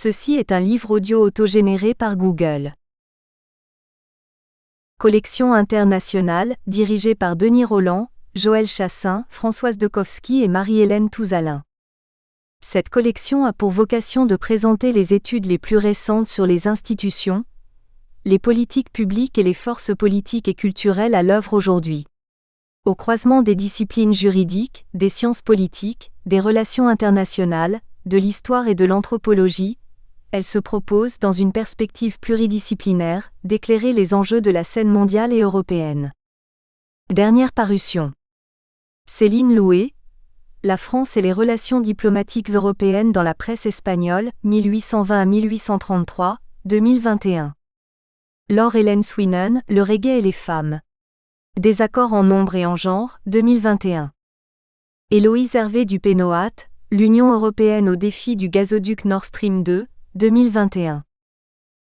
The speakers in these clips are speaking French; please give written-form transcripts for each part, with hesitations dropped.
Ceci est un livre audio autogénéré par Google. Collection internationale, dirigée par Denis Rolland, Joël Chassin, Françoise Dekowski et Marie-Hélène Touzalin. Cette collection a pour vocation de présenter les études les plus récentes sur les institutions, les politiques publiques et les forces politiques et culturelles à l'œuvre aujourd'hui. Au croisement des disciplines juridiques, des sciences politiques, des relations internationales, de l'histoire et de l'anthropologie, elle se propose, dans une perspective pluridisciplinaire, d'éclairer les enjeux de la scène mondiale et européenne. Dernière parution. Céline Loué, La France et les relations diplomatiques européennes dans la presse espagnole, 1820 à 1833, 2021. Laure Hélène Sweenan, Le reggae et les femmes. Désaccords en nombre et en genre, 2021. Héloïse Hervé du Pénoat, L'Union européenne au défi du gazoduc Nord Stream 2, 2021.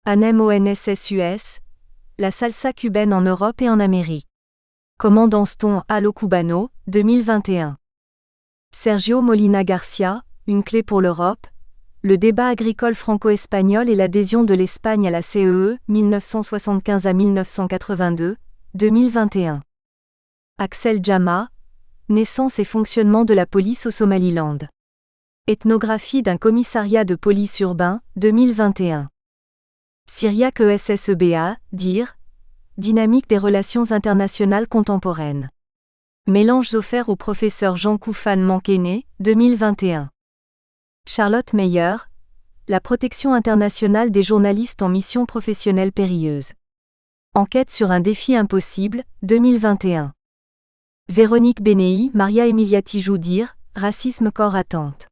Anem ONSSUS, La salsa cubaine en Europe et en Amérique. Comment danse-t-on à lo cubano, 2021. Sergio Molina Garcia, Une clé pour l'Europe, le débat agricole franco-espagnol et l'adhésion de l'Espagne à la CEE, 1975 à 1982, 2021. Axel Jama, Naissance et fonctionnement de la police au Somaliland. Ethnographie d'un commissariat de police urbain, 2021. Syriac ESSEBA, DIR, Dynamique des relations internationales contemporaines. Mélanges offerts au professeur Jean Koufan Mankene, 2021. Charlotte Meyer, La protection internationale des journalistes en mission professionnelle périlleuse. Enquête sur un défi impossible, 2021. Véronique Benéi, Maria Emilia Tijoux DIR, Racisme corps attente.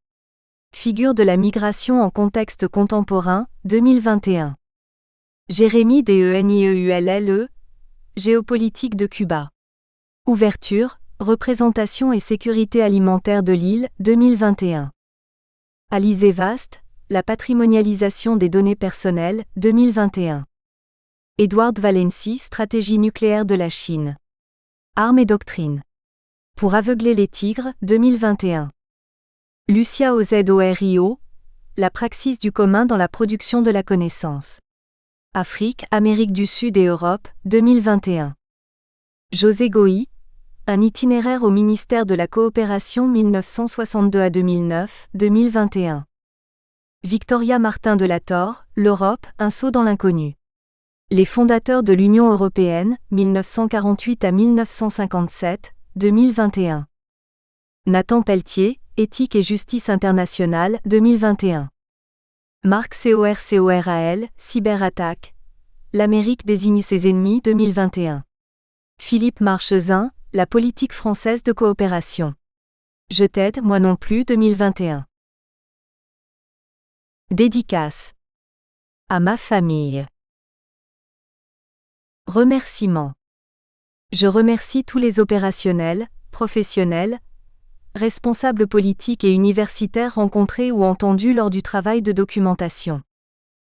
Figure de la migration en contexte contemporain, 2021. Jérémy Denieulle, Géopolitique de Cuba. Ouverture, représentation et sécurité alimentaire de l'île, 2021. Alizé Vaste, La patrimonialisation des données personnelles, 2021. Edward Valency, Stratégie nucléaire de la Chine. Armes et doctrine. Pour aveugler les tigres, 2021. Lucia Ozorio, La praxis du commun dans la production de la connaissance. Afrique, Amérique du Sud et Europe, 2021. José Goï, Un itinéraire au ministère de la Coopération 1962 à 2009, 2021. Victoria Martin de la Torre, L'Europe, un saut dans l'inconnu. Les fondateurs de l'Union européenne, 1948 à 1957, 2021. Nathan Pelletier, Éthique et justice internationale, 2021. Marc Corcoral, Cyberattaque. L'Amérique désigne ses ennemis, 2021. Philippe Marchezin, La politique française de coopération. Je t'aide, moi non plus, 2021. Dédicace. À ma famille. Remerciements. Je remercie tous les opérationnels, professionnels, responsables politiques et universitaires rencontrés ou entendus lors du travail de documentation.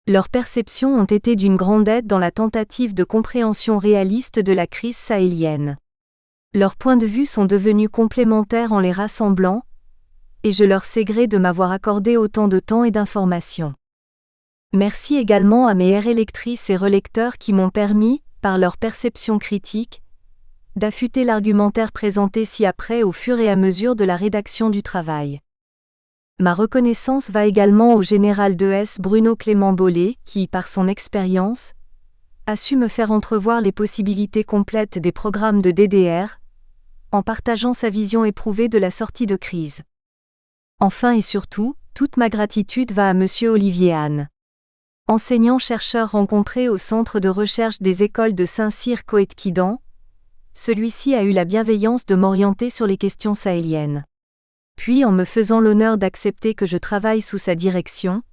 Leurs perceptions ont été d'une grande aide dans la tentative de compréhension réaliste de la crise sahélienne. Leurs points de vue sont devenus complémentaires en les rassemblant, et je leur sais gré de m'avoir accordé autant de temps et d'informations. Merci également à mes lectrices et relecteurs qui m'ont permis, par leur perception critique, d'affûter l'argumentaire présenté ci-après au fur et à mesure de la rédaction du travail. Ma reconnaissance va également au général d'ES Bruno Clément Bollé qui, par son expérience, a su me faire entrevoir les possibilités complètes des programmes de DDR, en partageant sa vision éprouvée de la sortie de crise. Enfin et surtout, toute ma gratitude va à Monsieur Olivier Anne. Enseignant-chercheur rencontré au Centre de recherche des écoles de Saint-Cyr-Coëtquidan, celui-ci a eu la bienveillance de m'orienter sur les questions sahéliennes. Puis en me faisant l'honneur d'accepter que je travaille sous sa direction,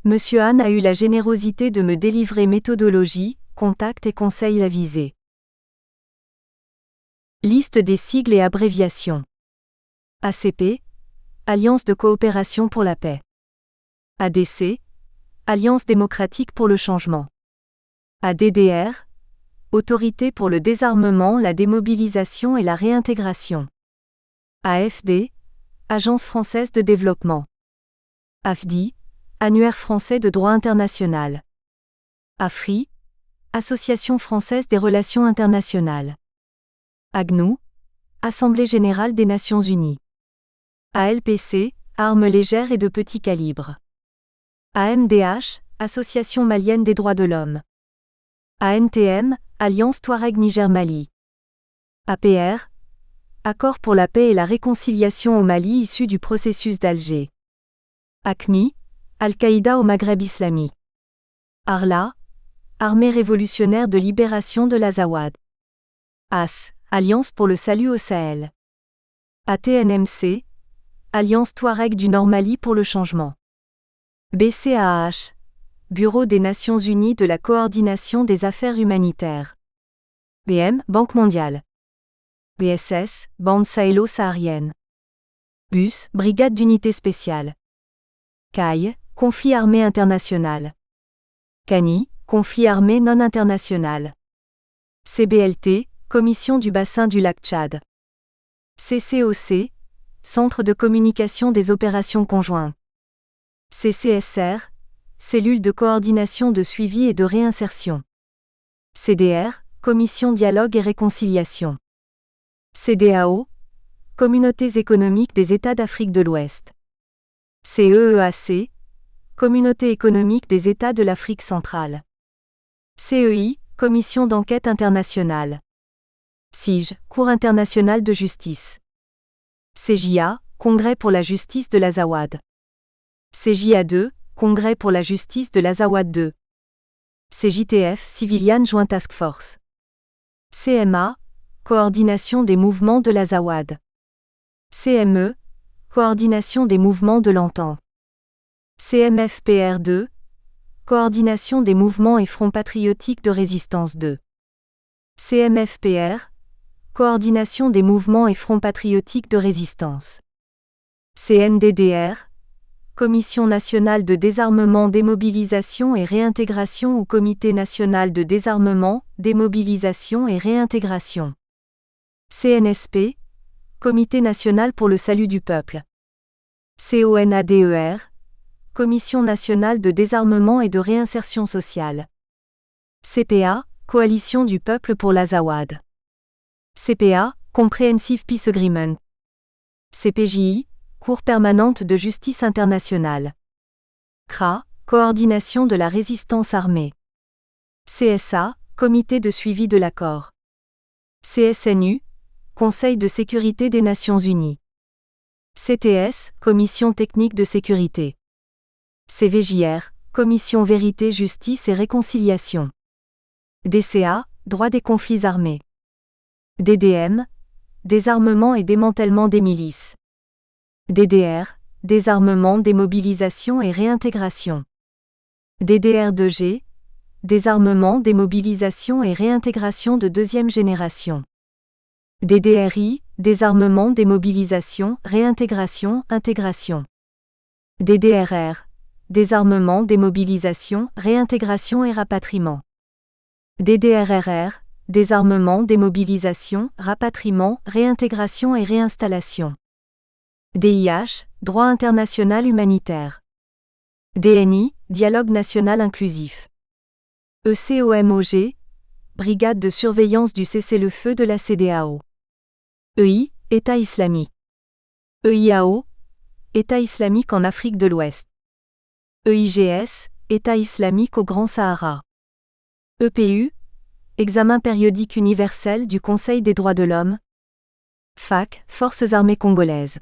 Monsieur Anne a eu la générosité de me délivrer méthodologie, contacts et conseils avisés. Liste des sigles et abréviations. ACP, Alliance de coopération pour la paix. ADC, Alliance démocratique pour le changement. ADDR, Autorité pour le désarmement, la démobilisation et la réintégration. AFD, Agence française de développement. AFDI, Annuaire français de droit international. AFRI, Association française des relations internationales. AGNOU, Assemblée générale des Nations unies. ALPC, armes légères et de petit calibre. AMDH, Association malienne des droits de l'homme. ANTM, Alliance Touareg Niger-Mali. APR, Accord pour la paix et la réconciliation au Mali issu du processus d'Alger. AQMI, Al-Qaïda au Maghreb islamique. ARLA, Armée révolutionnaire de libération de l'Azawad. AS, Alliance pour le salut au Sahel. ATNMC, Alliance Touareg du Nord-Mali pour le changement. BCAH, Bureau des Nations Unies de la coordination des affaires humanitaires. BM, Banque mondiale. BSS, Bande sahélo-saharienne. BUS, Brigade d'unité spéciale. CAI, Conflit armé international. CANI, Conflit armé non international. CBLT, Commission du bassin du lac Tchad. CCOC, Centre de communication des opérations conjointes. CCSR, Cellule de coordination de suivi et de réinsertion. CDR, Commission dialogue et réconciliation. CEDEAO, Communautés économiques des États d'Afrique de l'Ouest. CEEAC, Communauté économique des États de l'Afrique centrale. CEI, Commission d'enquête internationale. CIJ, Cour internationale de justice. CJA, Congrès pour la justice de l'Azawad. CJA2, Congrès pour la justice de l'Azawad 2. CJTF, Civilian Joint Task Force. CMA, Coordination des mouvements de l'Azawad. CME, Coordination des mouvements de l'Entente. CMFPR2, Coordination des mouvements et fronts patriotiques de résistance 2. CMFPR, Coordination des mouvements et fronts patriotiques de résistance. CNDDR, Commission nationale de désarmement, démobilisation et réintégration ou Comité national de désarmement, démobilisation et réintégration. CNSP, Comité national pour le salut du peuple. CONADER, Commission nationale de désarmement et de réinsertion sociale. CPA, Coalition du peuple pour l'Azawad. CPA, Comprehensive Peace Agreement. CPJI, Cour permanente de justice internationale. CRA, Coordination de la résistance armée. CSA, Comité de suivi de l'accord. CSNU, Conseil de sécurité des Nations unies. CTS, Commission technique de sécurité. CVJR, Commission vérité, justice et réconciliation. DCA, Droit des conflits armés. DDM, Désarmement et démantèlement des milices. DDR, Désarmement, démobilisation et réintégration. DDR2G, Désarmement, démobilisation et réintégration de deuxième génération. DDRI, Désarmement, démobilisation, réintégration, intégration. DDRR, Désarmement, démobilisation, réintégration et rapatriement. DDRRR, Désarmement, démobilisation, rapatriement, réintégration et réinstallation. DIH, Droit international humanitaire. DNI, Dialogue national inclusif. ECOMOG, Brigade de surveillance du cessez-le-feu de la CEDEAO. EI, État islamique. EIAO, État islamique en Afrique de l'Ouest. EIGS, État islamique au Grand Sahara. EPU, Examen périodique universel du Conseil des droits de l'homme. FAC, Forces armées congolaises.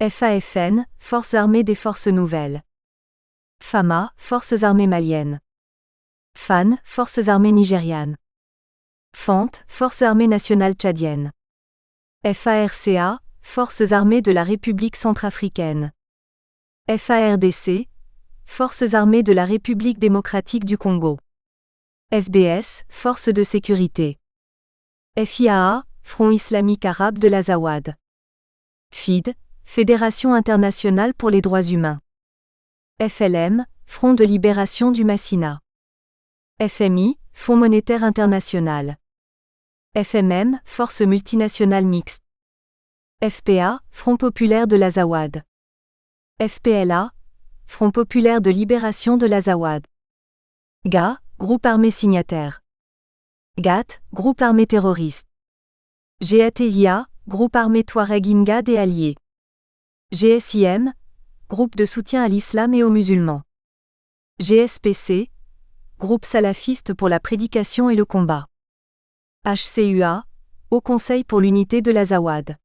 FAFN, Forces armées des forces nouvelles. FAMA, Forces armées maliennes. FAN, Forces armées nigérianes. FANT, Forces armées nationales tchadiennes. FARCA, Forces armées de la République centrafricaine. FARDC, Forces armées de la République démocratique du Congo. FDS, Forces de sécurité. FIAA, Front islamique arabe de l'Azawad. FID, Fédération internationale pour les droits humains. FLM, Front de libération du Massina. FMI, Fonds monétaire international. FMM, Force multinationale mixte. FPA, Front populaire de l'Azawad. FPLA, Front populaire de libération de l'Azawad. GA, groupe armé signataire. GAT, groupe armé terroriste. GATIA, groupe armé Touareg Imgad et alliés. GSIM, groupe de soutien à l'islam et aux musulmans. GSPC, groupe salafiste pour la prédication et le combat. HCUA, Haut Conseil pour l'unité de l'Azawad.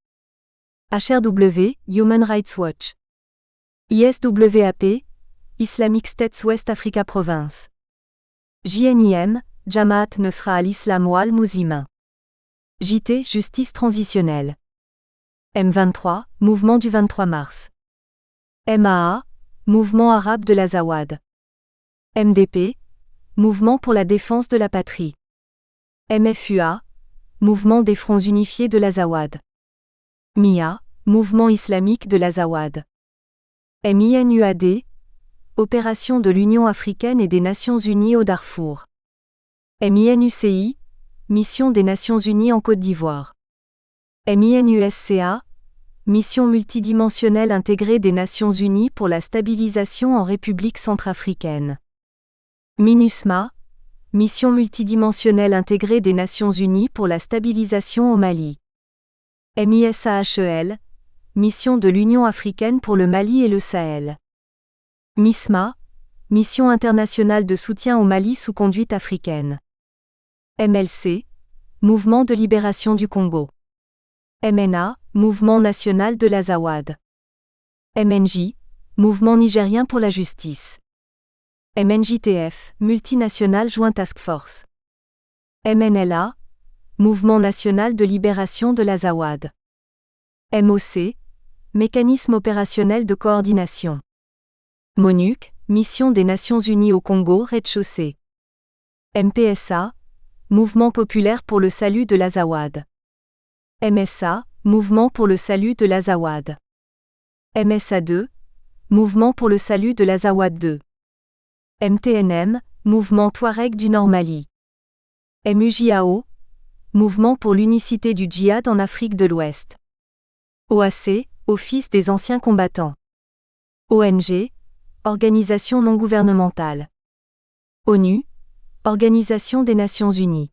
HRW, Human Rights Watch. ISWAP, Islamic States West Africa Province. JNIM, Jamaat Nusra al-Islam wal Muslimin. JT, Justice transitionnelle. M23, Mouvement du 23 mars. MAA, Mouvement arabe de l'Azawad. MDP, Mouvement pour la défense de la patrie. MFUA, Mouvement des fronts unifiés de l'Azawad. MIA, Mouvement islamique de l'Azawad. MINUAD, Opération de l'Union africaine et des Nations unies au Darfour. MINUCI, Mission des Nations unies en Côte d'Ivoire. MINUSCA, Mission multidimensionnelle intégrée des Nations unies pour la stabilisation en République centrafricaine. MINUSMA, Mission multidimensionnelle intégrée des Nations unies pour la stabilisation au Mali. MISAHEL, Mission de l'Union africaine pour le Mali et le Sahel. MISMA, Mission internationale de soutien au Mali sous conduite africaine. MLC, Mouvement de libération du Congo. MNA, Mouvement national de l'Azawad. MNJ, Mouvement nigérien pour la justice. MNJTF, Multinational Joint Task Force. MNLA, Mouvement national de libération de l'Azawad. MOC, Mécanisme opérationnel de coordination. MONUC, Mission des Nations unies au Congo rez-de-chaussée. MPSA, Mouvement populaire pour le salut de l'Azawad. MSA, Mouvement pour le salut de l'Azawad. MSA2, Mouvement pour le salut de l'Azawad 2. MTNM, Mouvement Touareg du Nord Mali. MUJAO, Mouvement pour l'unicité du djihad en Afrique de l'Ouest. OAC, Office des anciens combattants. ONG, Organisation non gouvernementale. ONU, Organisation des Nations unies.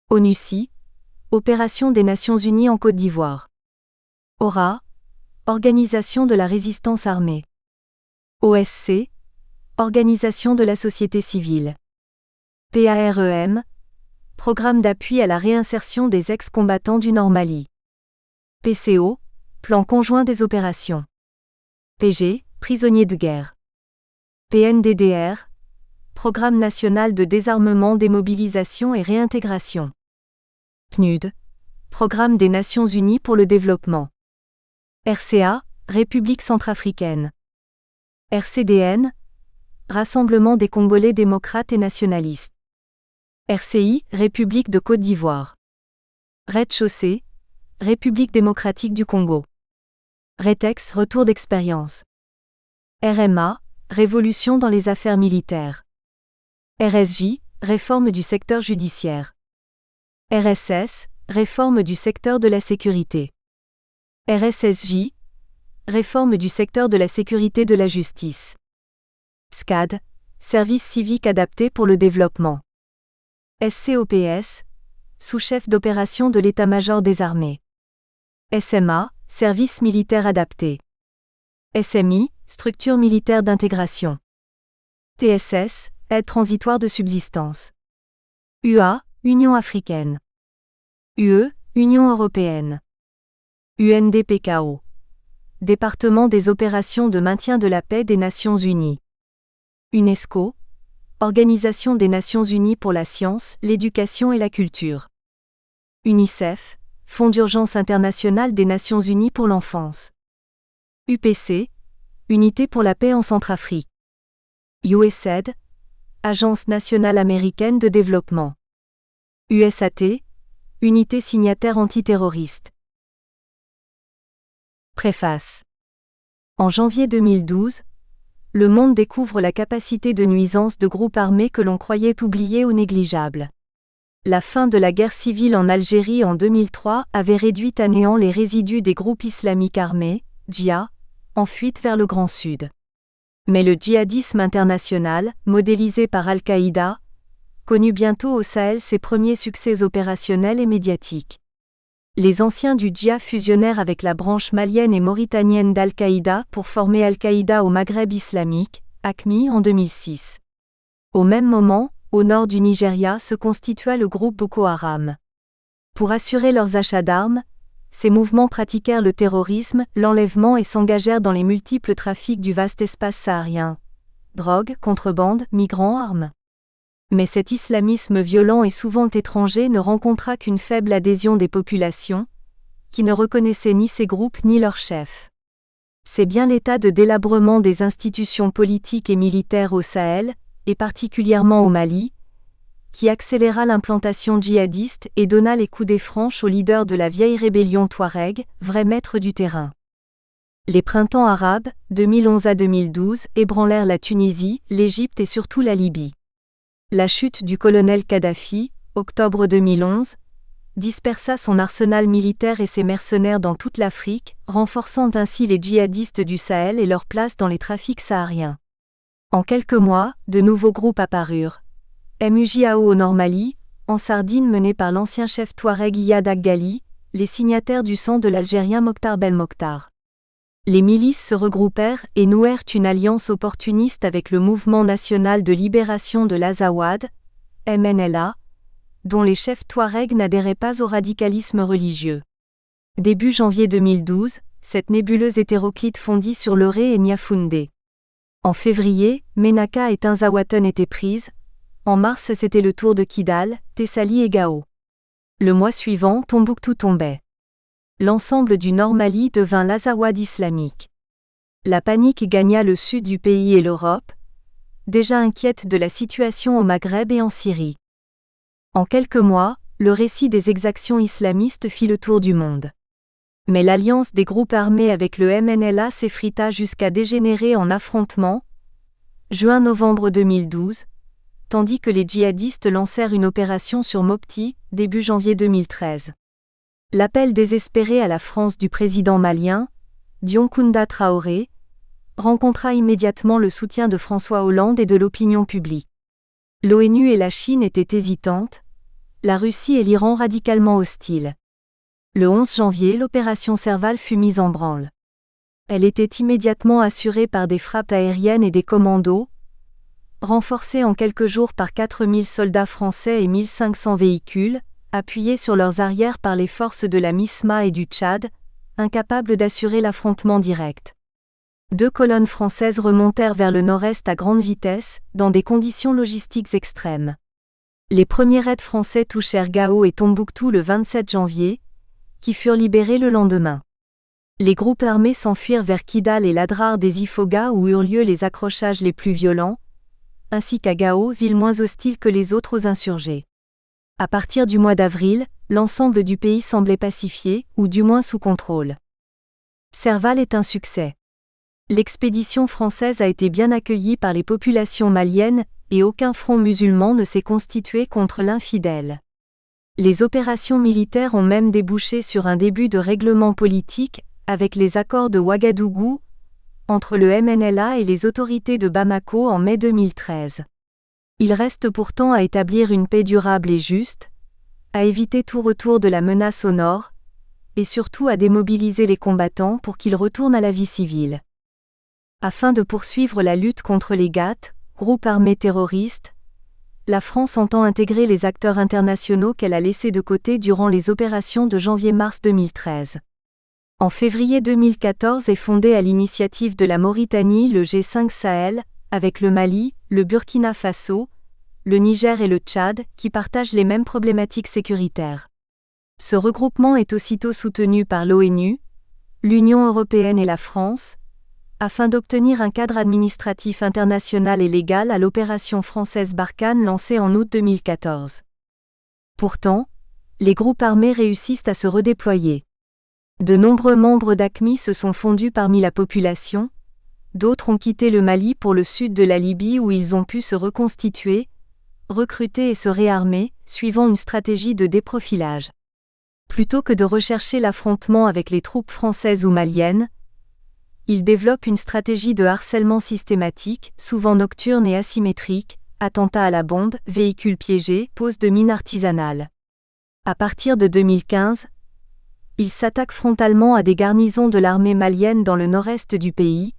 ONUCI, Opération des Nations unies en Côte d'Ivoire. ORA, Organisation de la résistance armée. OSC, Organisation de la société civile. PAREM, Programme d'appui à la réinsertion des ex-combattants du Nord Mali. PCO, Plan conjoint des opérations. PG, Prisonniers de guerre. PNDDR, Programme national de désarmement, démobilisation et réintégration. PNUD, Programme des Nations unies pour le développement. RCA, République centrafricaine. RCDN, Rassemblement des Congolais démocrates et nationalistes. RCI, République de Côte d'Ivoire. Rez-de-chaussée, République démocratique du Congo. RETEX, Retour d'expérience. RMA, Révolution dans les affaires militaires. RSJ, Réforme du secteur judiciaire. RSS, Réforme du secteur de la sécurité. RSSJ, Réforme du secteur de la sécurité de la justice. SCAD, Service civique adapté pour le développement. SCOPS, Sous-chef d'opération de l'état-major des armées. SMA, Service militaire adapté. SMI, Structure militaire d'intégration. TSS, Aide transitoire de subsistance. UA, Union africaine. UE, Union européenne. UNDPKO. Département des opérations de maintien de la paix des Nations unies. UNESCO, Organisation des Nations unies pour la science, l'éducation et la culture. UNICEF, Fonds d'urgence international des Nations unies pour l'enfance. UPC, Unité pour la paix en Centrafrique. USAID, Agence nationale américaine de développement. USAT, Unité signataire antiterroriste. Préface. En janvier 2012, le monde découvre la capacité de nuisance de groupes armés que l'on croyait oubliés ou négligeables. La fin de la guerre civile en Algérie en 2003 avait réduit à néant les résidus des groupes islamiques armés, djihad, en fuite vers le Grand Sud. Mais le djihadisme international, modélisé par Al-Qaïda, connut bientôt au Sahel ses premiers succès opérationnels et médiatiques. Les anciens du djihad fusionnèrent avec la branche malienne et mauritanienne d'Al-Qaïda pour former Al-Qaïda au Maghreb islamique, AQMI en 2006. Au même moment, au nord du Nigeria se constitua le groupe Boko Haram. Pour assurer leurs achats d'armes, ces mouvements pratiquèrent le terrorisme, l'enlèvement et s'engagèrent dans les multiples trafics du vaste espace saharien. Drogue, contrebande, migrants, armes. Mais cet islamisme violent et souvent étranger ne rencontra qu'une faible adhésion des populations, qui ne reconnaissaient ni ces groupes ni leurs chefs. C'est bien l'état de délabrement des institutions politiques et militaires au Sahel, et particulièrement au Mali, qui accéléra l'implantation djihadiste et donna les coups des franches aux leaders de la vieille rébellion touareg, vrais maîtres du terrain. Les printemps arabes, 2011 à 2012, ébranlèrent la Tunisie, l'Égypte et surtout la Libye. La chute du colonel Kadhafi, octobre 2011, dispersa son arsenal militaire et ses mercenaires dans toute l'Afrique, renforçant ainsi les djihadistes du Sahel et leur place dans les trafics sahariens. En quelques mois, de nouveaux groupes apparurent. MUJAO au Nord Mali, en Sardine menée par l'ancien chef touareg Iyad Ag-Ghali, les signataires du sang de l'Algérien Mokhtar Belmokhtar. Les milices se regroupèrent et nouèrent une alliance opportuniste avec le Mouvement national de libération de l'Azawad, MNLA, dont les chefs touaregs n'adhéraient pas au radicalisme religieux. Début janvier 2012, cette nébuleuse hétéroclite fondit sur Loré et Niafoundé. En février, Ménaka et Tinzaouaten étaient prises. En mars, c'était le tour de Kidal, Tessalit et Gao. Le mois suivant, Tombouctou tombait. L'ensemble du Nord Mali devint l'Azawad islamique. La panique gagna le sud du pays et l'Europe, déjà inquiète de la situation au Maghreb et en Syrie. En quelques mois, le récit des exactions islamistes fit le tour du monde. Mais l'alliance des groupes armés avec le MNLA s'effrita jusqu'à dégénérer en affrontements. Juin-novembre 2012, tandis que les djihadistes lancèrent une opération sur Mopti, début janvier 2013. L'appel désespéré à la France du président malien, Dioncounda Traoré, rencontra immédiatement le soutien de François Hollande et de l'opinion publique. L'ONU et la Chine étaient hésitantes, la Russie et l'Iran radicalement hostiles. Le 11 janvier, l'opération Serval fut mise en branle. Elle était immédiatement assurée par des frappes aériennes et des commandos, renforcés en quelques jours par 4000 soldats français et 1500 véhicules, appuyés sur leurs arrières par les forces de la MISMA et du Tchad, incapables d'assurer l'affrontement direct. 2 colonnes françaises remontèrent vers le nord-est à grande vitesse, dans des conditions logistiques extrêmes. Les premiers raids français touchèrent Gao et Tombouctou le 27 janvier, qui furent libérés le lendemain. Les groupes armés s'enfuirent vers Kidal et l'Adrar des Ifoga où eurent lieu les accrochages les plus violents, ainsi qu'à Gao, ville moins hostile que les autres aux insurgés. À partir du mois d'avril, l'ensemble du pays semblait pacifié, ou du moins sous contrôle. Serval est un succès. L'expédition française a été bien accueillie par les populations maliennes, et aucun front musulman ne s'est constitué contre l'infidèle. Les opérations militaires ont même débouché sur un début de règlement politique, avec les accords de Ouagadougou, entre le MNLA et les autorités de Bamako en mai 2013. Il reste pourtant à établir une paix durable et juste, à éviter tout retour de la menace au nord, et surtout à démobiliser les combattants pour qu'ils retournent à la vie civile. Afin de poursuivre la lutte contre les GAT, groupes armés terroristes, la France entend intégrer les acteurs internationaux qu'elle a laissés de côté durant les opérations de janvier-mars 2013. En février 2014 est fondé à l'initiative de la Mauritanie le G5 Sahel, avec le Mali, le Burkina Faso, le Niger et le Tchad, qui partagent les mêmes problématiques sécuritaires. Ce regroupement est aussitôt soutenu par l'ONU, l'Union européenne et la France, afin d'obtenir un cadre administratif international et légal à l'opération française Barkhane lancée en août 2014. Pourtant, les groupes armés réussissent à se redéployer. De nombreux membres d'AQMI se sont fondus parmi la population, d'autres ont quitté le Mali pour le sud de la Libye où ils ont pu se reconstituer, recruter et se réarmer, suivant une stratégie de déprofilage. Plutôt que de rechercher l'affrontement avec les troupes françaises ou maliennes, Ils développent une stratégie de harcèlement systématique, souvent nocturne et asymétrique, attentats à la bombe, véhicules piégés, pose de mines artisanales. À partir de 2015, ils s'attaquent frontalement à des garnisons de l'armée malienne dans le nord-est du pays,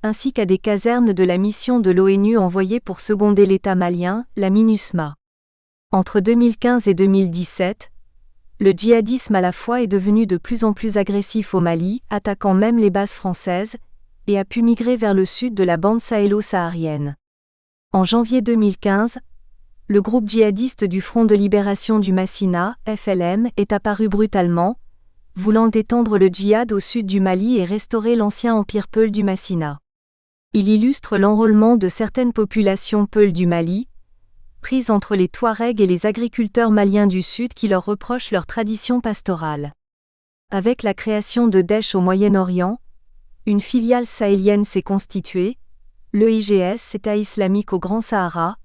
ainsi qu'à des casernes de la mission de l'ONU envoyée pour seconder l'État malien, la MINUSMA. Entre 2015 et 2017, le djihadisme à la fois est devenu de plus en plus agressif au Mali, attaquant même les bases françaises, et a pu migrer vers le sud de la bande sahélo-saharienne. En janvier 2015, le groupe djihadiste du Front de libération du Massina, FLM, est apparu brutalement, voulant étendre le djihad au sud du Mali et restaurer l'ancien empire peul du Massina. Il illustre l'enrôlement de certaines populations peuls du Mali, prises entre les Touaregs et les agriculteurs maliens du Sud qui leur reprochent leur tradition pastorale. Avec la création de Daesh au Moyen-Orient, une filiale sahélienne s'est constituée, l'EIGS, État islamique au Grand Sahara,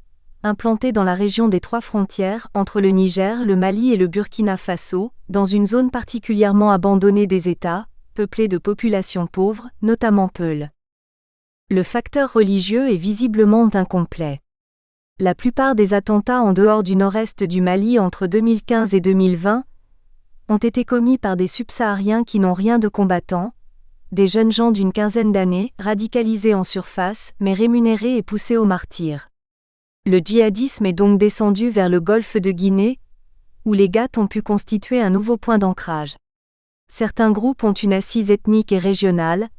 implanté dans la région des trois frontières entre le Niger, le Mali et le Burkina Faso, dans une zone particulièrement abandonnée des États, peuplée de populations pauvres, notamment peuls. Le facteur religieux est visiblement incomplet. La plupart des attentats en dehors du nord-est du Mali entre 2015 et 2020 ont été commis par des subsahariens qui n'ont rien de combattants, des jeunes gens d'une quinzaine d'années, radicalisés en surface, mais rémunérés et poussés au martyre. Le djihadisme est donc descendu vers le golfe de Guinée, où les GAT ont pu constituer un nouveau point d'ancrage. Certains groupes ont une assise ethnique et régionale,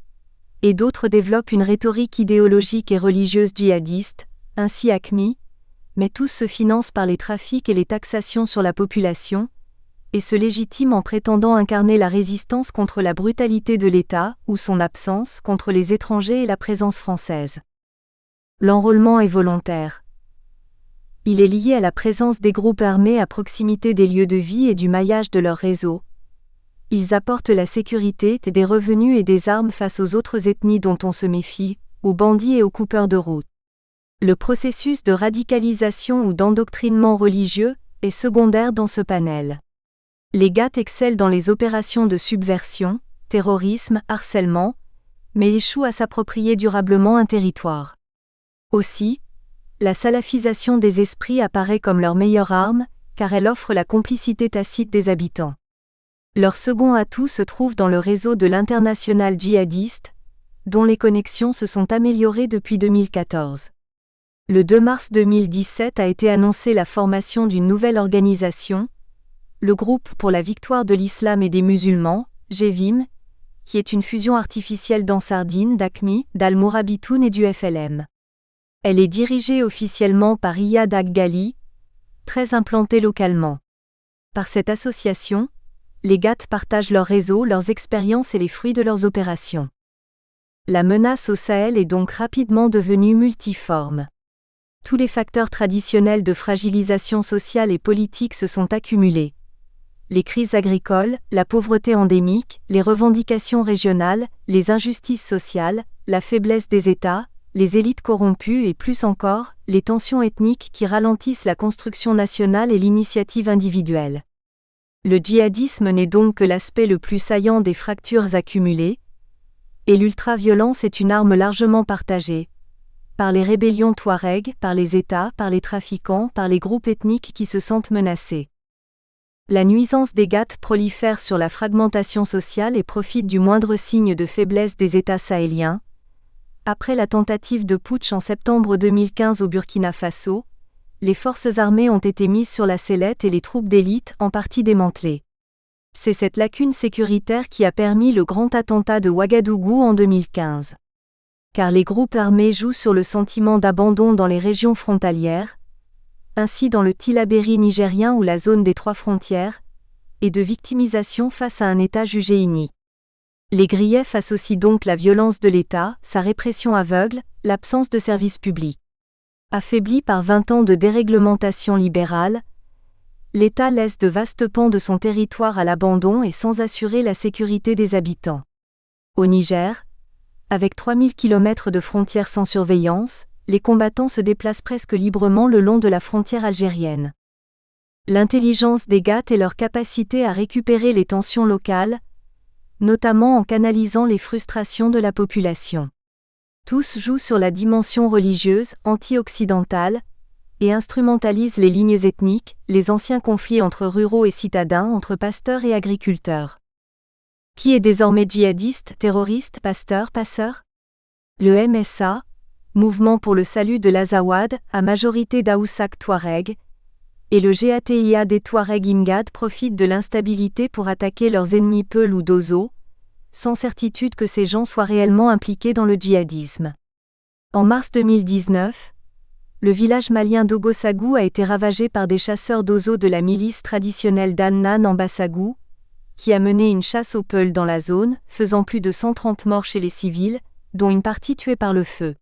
et d'autres développent une rhétorique idéologique et religieuse djihadiste, ainsi AQMI, mais tous se financent par les trafics et les taxations sur la population, et se légitiment en prétendant incarner la résistance contre la brutalité de l'État, ou son absence, contre les étrangers et la présence française. L'enrôlement est volontaire. Il est lié à la présence des groupes armés à proximité des lieux de vie et du maillage de leur réseau. Ils apportent la sécurité, des revenus et des armes face aux autres ethnies dont on se méfie, aux bandits et aux coupeurs de route. Le processus de radicalisation ou d'endoctrinement religieux est secondaire dans ce panel. Les GAT excellent dans les opérations de subversion, terrorisme, harcèlement, mais échouent à s'approprier durablement un territoire. Aussi, la salafisation des esprits apparaît comme leur meilleure arme, car elle offre la complicité tacite des habitants. Leur second atout se trouve dans le réseau de l'international djihadiste, dont les connexions se sont améliorées depuis 2014. Le 2 mars 2017 a été annoncée la formation d'une nouvelle organisation, le Groupe pour la victoire de l'islam et des musulmans, GEVIM, qui est une fusion artificielle d'Ansardine, d'AQMI, d'Al-Mourabitoun et du FLM. Elle est dirigée officiellement par Iyad Ag-Ghali, très implantée localement. Par cette association, les GAT partagent leur réseau, leurs expériences et les fruits de leurs opérations. La menace au Sahel est donc rapidement devenue multiforme. Tous les facteurs traditionnels de fragilisation sociale et politique se sont accumulés. Les crises agricoles, la pauvreté endémique, les revendications régionales, les injustices sociales, la faiblesse des États, les élites corrompues et plus encore, les tensions ethniques qui ralentissent la construction nationale et l'initiative individuelle. Le djihadisme n'est donc que l'aspect le plus saillant des fractures accumulées, et l'ultra-violence est une arme largement partagée, par les rébellions touaregs, par les États, par les trafiquants, par les groupes ethniques qui se sentent menacés. La nuisance des GAT prolifère sur la fragmentation sociale et profite du moindre signe de faiblesse des États sahéliens. Après la tentative de putsch en septembre 2015 au Burkina Faso, les forces armées ont été mises sur la sellette et les troupes d'élite en partie démantelées. C'est cette lacune sécuritaire qui a permis le grand attentat de Ouagadougou en 2015. Car les groupes armés jouent sur le sentiment d'abandon dans les régions frontalières, ainsi dans le Tillabéri nigérien ou la zone des trois frontières, et de victimisation face à un État jugé inique. Les griefs associent donc la violence de l'État, sa répression aveugle, l'absence de services publics. Affaibli par 20 ans de déréglementation libérale, l'État laisse de vastes pans de son territoire à l'abandon et sans assurer la sécurité des habitants. Au Niger, avec 3000 km de frontières sans surveillance, les combattants se déplacent presque librement le long de la frontière algérienne. L'intelligence des GAT et leur capacité à récupérer les tensions locales notamment en canalisant les frustrations de la population. Tous jouent sur la dimension religieuse, anti-occidentale, et instrumentalisent les lignes ethniques, les anciens conflits entre ruraux et citadins, entre pasteurs et agriculteurs. Qui est désormais djihadiste, terroriste, pasteur, passeur? Le MSA, Mouvement pour le salut de l'Azawad, à majorité d'Aoussak Touareg, et le GATIA des Touaregs Imgad profitent de l'instabilité pour attaquer leurs ennemis Peul ou Dozo, sans certitude que ces gens soient réellement impliqués dans le djihadisme. En mars 2019, le village malien d'Ogosagou a été ravagé par des chasseurs d'Ozo de la milice traditionnelle d'Annan en Bassagou, qui a mené une chasse aux Peuls dans la zone, faisant plus de 130 morts chez les civils, dont une partie tuée par le feu.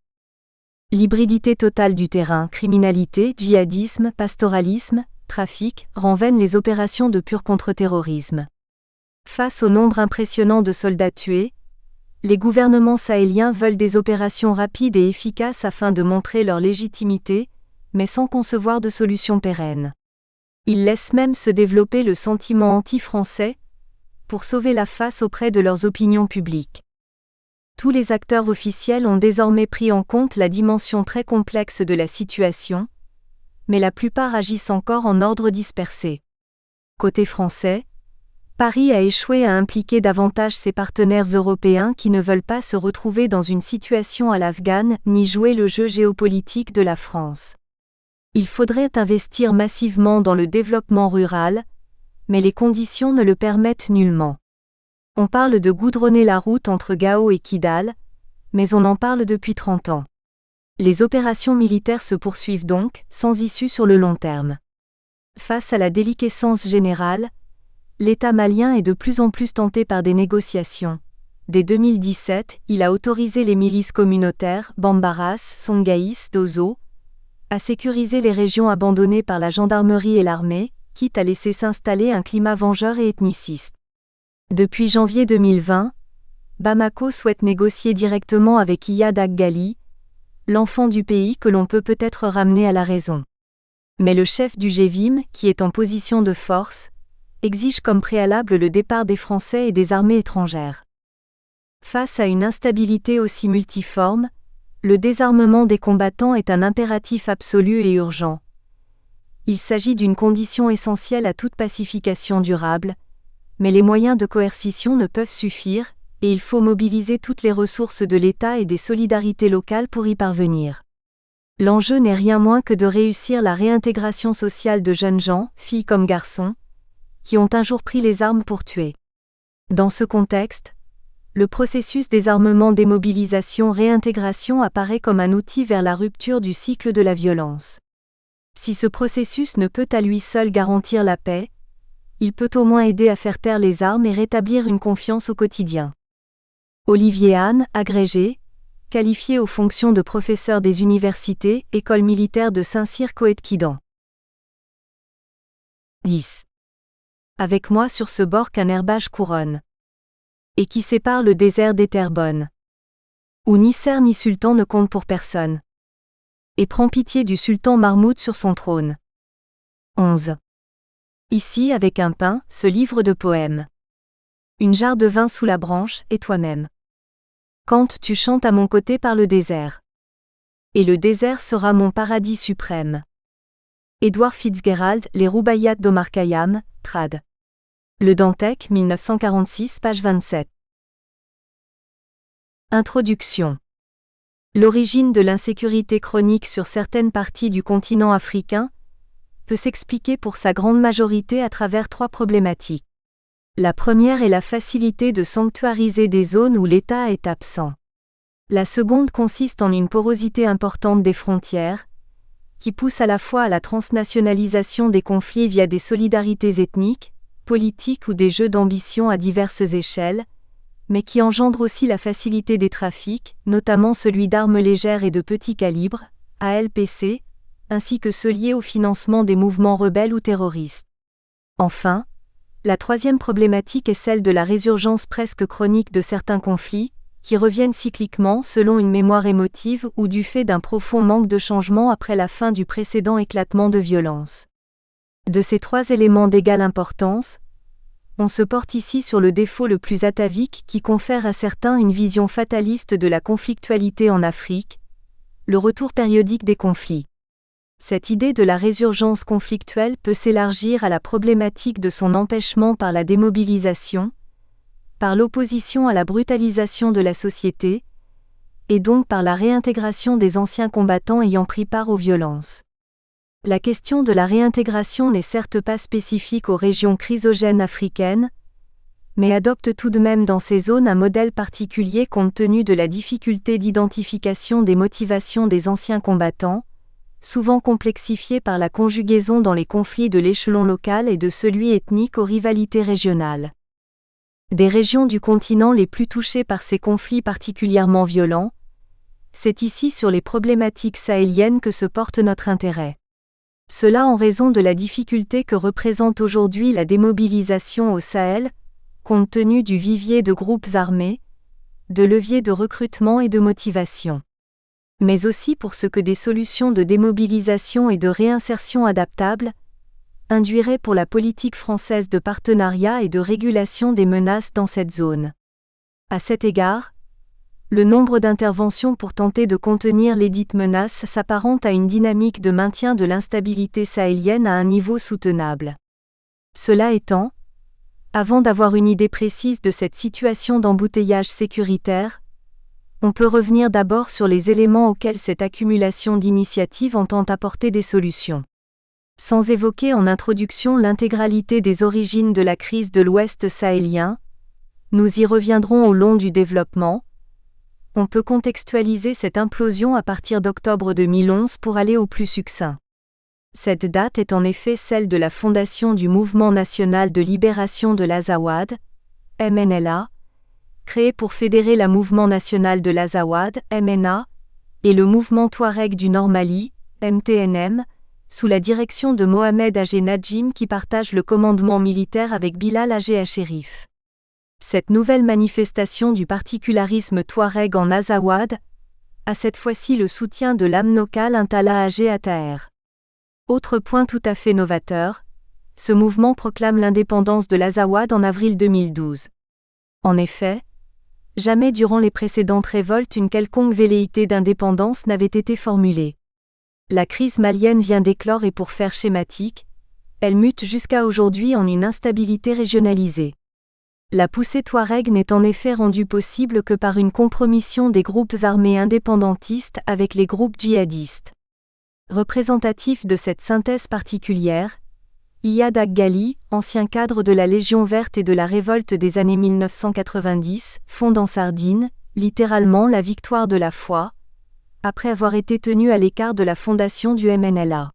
L'hybridité totale du terrain, criminalité, djihadisme, pastoralisme, trafic, rend vaines les opérations de pur contre-terrorisme. Face au nombre impressionnant de soldats tués, les gouvernements sahéliens veulent des opérations rapides et efficaces afin de montrer leur légitimité, mais sans concevoir de solution pérenne. Ils laissent même se développer le sentiment anti-français, pour sauver la face auprès de leurs opinions publiques. Tous les acteurs officiels ont désormais pris en compte la dimension très complexe de la situation, mais la plupart agissent encore en ordre dispersé. Côté français, Paris a échoué à impliquer davantage ses partenaires européens qui ne veulent pas se retrouver dans une situation à l'afghane ni jouer le jeu géopolitique de la France. Il faudrait investir massivement dans le développement rural, mais les conditions ne le permettent nullement. On parle de goudronner la route entre Gao et Kidal, mais on en parle depuis 30 ans. Les opérations militaires se poursuivent donc, sans issue sur le long terme. Face à la déliquescence générale, l'État malien est de plus en plus tenté par des négociations. Dès 2017, il a autorisé les milices communautaires, Bambaras, Songaïs, Dozo, à sécuriser les régions abandonnées par la gendarmerie et l'armée, quitte à laisser s'installer un climat vengeur et ethniciste. Depuis janvier 2020, Bamako souhaite négocier directement avec Iyad Ag-Ghali, l'enfant du pays que l'on peut peut-être ramener à la raison. Mais le chef du GEVIM, qui est en position de force, exige comme préalable le départ des Français et des armées étrangères. Face à une instabilité aussi multiforme, le désarmement des combattants est un impératif absolu et urgent. Il s'agit d'une condition essentielle à toute pacification durable, mais les moyens de coercition ne peuvent suffire, et il faut mobiliser toutes les ressources de l'État et des solidarités locales pour y parvenir. L'enjeu n'est rien moins que de réussir la réintégration sociale de jeunes gens, filles comme garçons, qui ont un jour pris les armes pour tuer. Dans ce contexte, le processus désarmement-démobilisation-réintégration apparaît comme un outil vers la rupture du cycle de la violence. Si ce processus ne peut à lui seul garantir la paix, il peut au moins aider à faire taire les armes et rétablir une confiance au quotidien. Olivier Hahn, agrégé, qualifié aux fonctions de professeur des universités, École militaire de Saint-Cyr-Coëtquidan. 10. Avec moi sur ce bord qu'un herbage couronne, et qui sépare le désert des terres bonnes, où ni cerf ni sultan ne compte pour personne, et prend pitié du sultan Mahmoud sur son trône. 11. Ici avec un pain, ce livre de poèmes. Une jarre de vin sous la branche, et toi-même. Quand tu chantes à mon côté par le désert. Et le désert sera mon paradis suprême. Édouard Fitzgerald, Les Roubaïat d'Omar Khayyam, trad. Le Dantec, 1946, page 27. Introduction. L'origine de l'insécurité chronique sur certaines parties du continent africain peut s'expliquer pour sa grande majorité à travers 3 problématiques. La première est la facilité de sanctuariser des zones où l'État est absent. La seconde consiste en une porosité importante des frontières, qui pousse à la fois à la transnationalisation des conflits via des solidarités ethniques, politiques ou des jeux d'ambition à diverses échelles, mais qui engendre aussi la facilité des trafics, notamment celui d'armes légères et de petit calibre, ALPC, ainsi que ceux liés au financement des mouvements rebelles ou terroristes. Enfin, la troisième problématique est celle de la résurgence presque chronique de certains conflits, qui reviennent cycliquement selon une mémoire émotive ou du fait d'un profond manque de changement après la fin du précédent éclatement de violence. De ces 3 éléments d'égale importance, On se porte ici sur le défaut le plus atavique qui confère à certains une vision fataliste de la conflictualité en Afrique, le retour périodique des conflits. Cette idée de la résurgence conflictuelle peut s'élargir à la problématique de son empêchement par la démobilisation, par l'opposition à la brutalisation de la société, et donc par la réintégration des anciens combattants ayant pris part aux violences. La question de la réintégration n'est certes pas spécifique aux régions chrysogènes africaines, mais adopte tout de même dans ces zones un modèle particulier compte tenu de la difficulté d'identification des motivations des anciens combattants, souvent complexifiée par la conjugaison dans les conflits de l'échelon local et de celui ethnique aux rivalités régionales. Des régions du continent les plus touchées par ces conflits particulièrement violents, c'est ici sur les problématiques sahéliennes que se porte notre intérêt. Cela en raison de la difficulté que représente aujourd'hui la démobilisation au Sahel, compte tenu du vivier de groupes armés, de leviers de recrutement et de motivation. Mais aussi pour ce que des solutions de démobilisation et de réinsertion adaptables induiraient pour la politique française de partenariat et de régulation des menaces dans cette zone. À cet égard, le nombre d'interventions pour tenter de contenir lesdites menaces s'apparente à une dynamique de maintien de l'instabilité sahélienne à un niveau soutenable. Cela étant, avant d'avoir une idée précise de cette situation d'embouteillage sécuritaire, on peut revenir d'abord sur les éléments auxquels cette accumulation d'initiatives entend apporter des solutions. Sans évoquer en introduction l'intégralité des origines de la crise de l'Ouest sahélien, nous y reviendrons au long du développement. On peut contextualiser cette implosion à partir d'octobre 2011 pour aller au plus succinct. Cette date est en effet celle de la fondation du Mouvement national de libération de l'Azawad, MNLA, créé pour fédérer le Mouvement national de l'Azawad, MNA, et le Mouvement Touareg du Nord Mali, MTNM, sous la direction de Mohamed Agé Najim qui partage le commandement militaire avec Bilal Agé Achérif. Cette nouvelle manifestation du particularisme touareg en Azawad a cette fois-ci le soutien de l'Amnokal Intala Agé Attaher. Autre point tout à fait novateur, ce mouvement proclame l'indépendance de l'Azawad en avril 2012. En effet, jamais durant les précédentes révoltes une quelconque velléité d'indépendance n'avait été formulée. La crise malienne vient d'éclore et pour faire schématique, elle mute jusqu'à aujourd'hui en une instabilité régionalisée. La poussée touareg n'est en effet rendue possible que par une compromission des groupes armés indépendantistes avec les groupes djihadistes. Représentatif de cette synthèse particulière, Iyad Aggali, ancien cadre de la Légion verte et de la révolte des années 1990, fonde en Sardine, littéralement la victoire de la foi, après avoir été tenu à l'écart de la fondation du MNLA.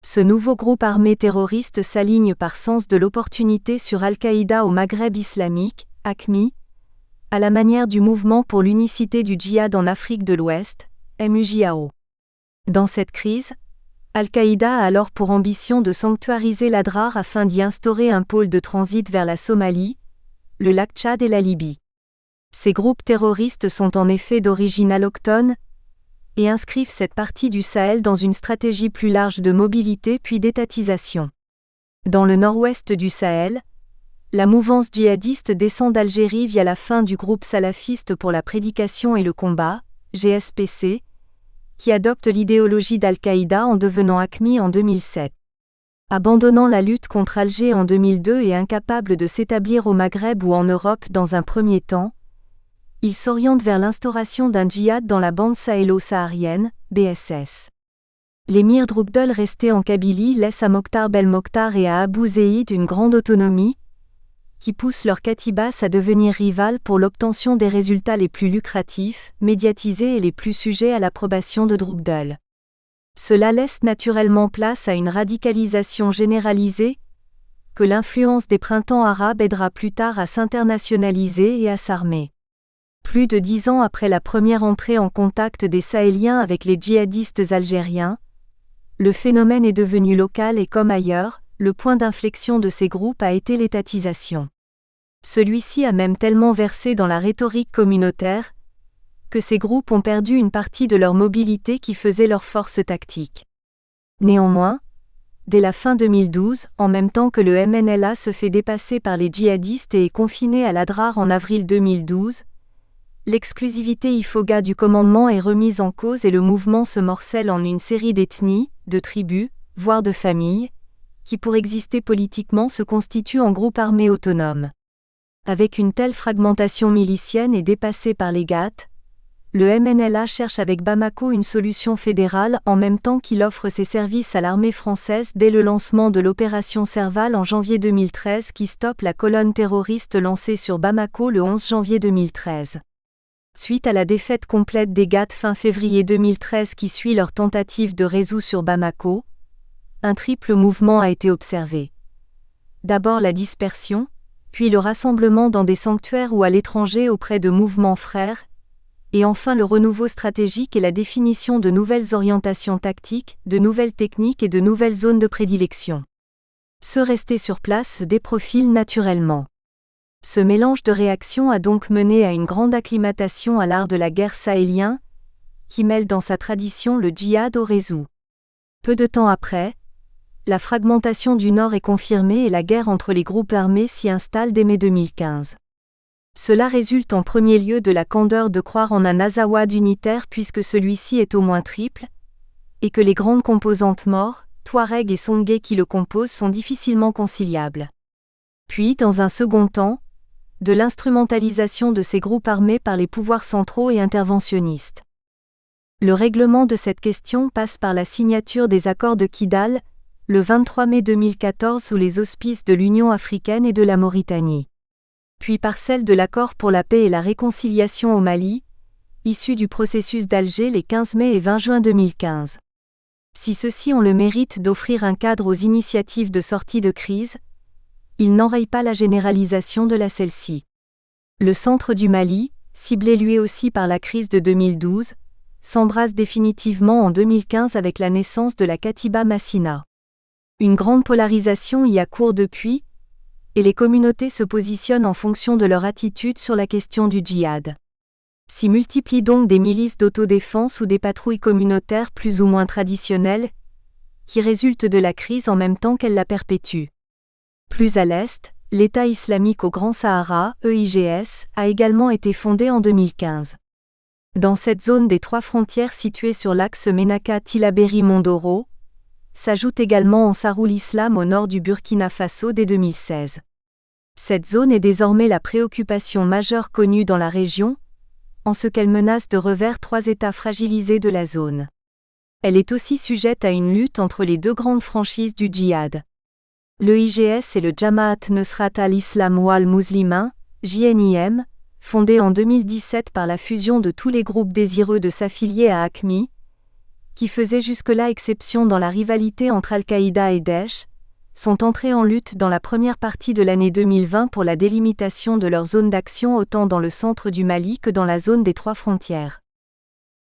Ce nouveau groupe armé terroriste s'aligne par sens de l'opportunité sur Al-Qaïda au Maghreb islamique, AQMI, à la manière du mouvement pour l'unicité du djihad en Afrique de l'Ouest, MUJAO. Dans cette crise, Al-Qaïda a alors pour ambition de sanctuariser l'Adrar afin d'y instaurer un pôle de transit vers la Somalie, le lac Tchad et la Libye. Ces groupes terroristes sont en effet d'origine allochtone, et inscrivent cette partie du Sahel dans une stratégie plus large de mobilité puis d'étatisation. Dans le nord-ouest du Sahel, la mouvance djihadiste descend d'Algérie via la fin du groupe salafiste pour la prédication et le combat, GSPC, qui adopte l'idéologie d'Al-Qaïda en devenant AQMI en 2007. Abandonnant la lutte contre Alger en 2002 et incapable de s'établir au Maghreb ou en Europe dans un premier temps, il s'oriente vers l'instauration d'un djihad dans la bande sahélo-saharienne, BSS. L'émir Droukdol resté en Kabylie laisse à Mokhtar Belmokhtar et à Abou Zeid une grande autonomie, qui pousse leurs katibas à devenir rivales pour l'obtention des résultats les plus lucratifs, médiatisés et les plus sujets à l'approbation de Droukdol. Cela laisse naturellement place à une radicalisation généralisée, que l'influence des printemps arabes aidera plus tard à s'internationaliser et à s'armer. Plus de 10 ans après la première entrée en contact des Sahéliens avec les djihadistes algériens, le phénomène est devenu local et comme ailleurs, le point d'inflexion de ces groupes a été l'étatisation. Celui-ci a même tellement versé dans la rhétorique communautaire, que ces groupes ont perdu une partie de leur mobilité qui faisait leur force tactique. Néanmoins, Dès la fin 2012, en même temps que le MNLA se fait dépasser par les djihadistes et est confiné à l'Adrar en avril 2012, l'exclusivité IFOGA du commandement est remise en cause et le mouvement se morcelle en une série d'ethnies, de tribus, voire de familles, qui pour exister politiquement se constituent en groupes armés autonomes. Avec une telle fragmentation milicienne et dépassée par les GATT, le MNLA cherche avec Bamako une solution fédérale en même temps qu'il offre ses services à l'armée française dès le lancement de l'opération Serval en janvier 2013 qui stoppe la colonne terroriste lancée sur Bamako le 11 janvier 2013. Suite à la défaite complète des GATT fin février 2013 qui suit leur tentative de réseau sur Bamako, un triple mouvement a été observé. D'abord la dispersion, puis le rassemblement dans des sanctuaires ou à l'étranger auprès de mouvements frères, et enfin le renouveau stratégique et la définition de nouvelles orientations tactiques, de nouvelles techniques et de nouvelles zones de prédilection. Ceux restés sur place se déprofilent naturellement. Ce mélange de réactions a donc mené à une grande acclimatation à l'art de la guerre sahélien, qui mêle dans sa tradition le djihad au réseau. Peu de temps après, la fragmentation du Nord est confirmée et la guerre entre les groupes armés s'y installe dès mai 2015. Cela résulte en premier lieu de la candeur de croire en un Azawad unitaire puisque celui-ci est au moins triple, et que les grandes composantes Maure, Touareg et Songhay qui le composent sont difficilement conciliables. Puis, dans un second temps, de l'instrumentalisation de ces groupes armés par les pouvoirs centraux et interventionnistes. Le règlement de cette question passe par la signature des accords de Kidal, le 23 mai 2014 sous les auspices de l'Union africaine et de la Mauritanie. Puis par celle de l'accord pour la paix et la réconciliation au Mali, issu du processus d'Alger les 15 mai et 20 juin 2015. Si ceux-ci ont le mérite d'offrir un cadre aux initiatives de sortie de crise, ils n'enrayent pas la généralisation de celle-ci. Le centre du Mali, ciblé lui aussi par la crise de 2012, s'embrase définitivement en 2015 avec la naissance de la Katiba Massina. Une grande polarisation y a cours depuis, et les communautés se positionnent en fonction de leur attitude sur la question du djihad. S'y multiplient donc des milices d'autodéfense ou des patrouilles communautaires plus ou moins traditionnelles, qui résultent de la crise en même temps qu'elle la perpétue. Plus à l'est, l'État islamique au Grand Sahara, EIGS, a également été fondé en 2015. Dans cette zone des trois frontières située sur l'axe Ménaka-Tillabéri-Mondoro, s'ajoute également Ansarul Islam au nord du Burkina Faso dès 2016. Cette zone est désormais la préoccupation majeure connue dans la région, en ce qu'elle menace de revers 3 États fragilisés de la zone. Elle est aussi sujette à une lutte entre les deux grandes franchises du djihad. Le IGS et le Jamaat Nusrat al-Islam wal Muslimin, JNIM, fondé en 2017 par la fusion de tous les groupes désireux de s'affilier à AQMI, qui faisait jusque-là exception dans la rivalité entre Al-Qaïda et Daesh, sont entrés en lutte dans la première partie de l'année 2020 pour la délimitation de leur zone d'action autant dans le centre du Mali que dans la zone des trois frontières.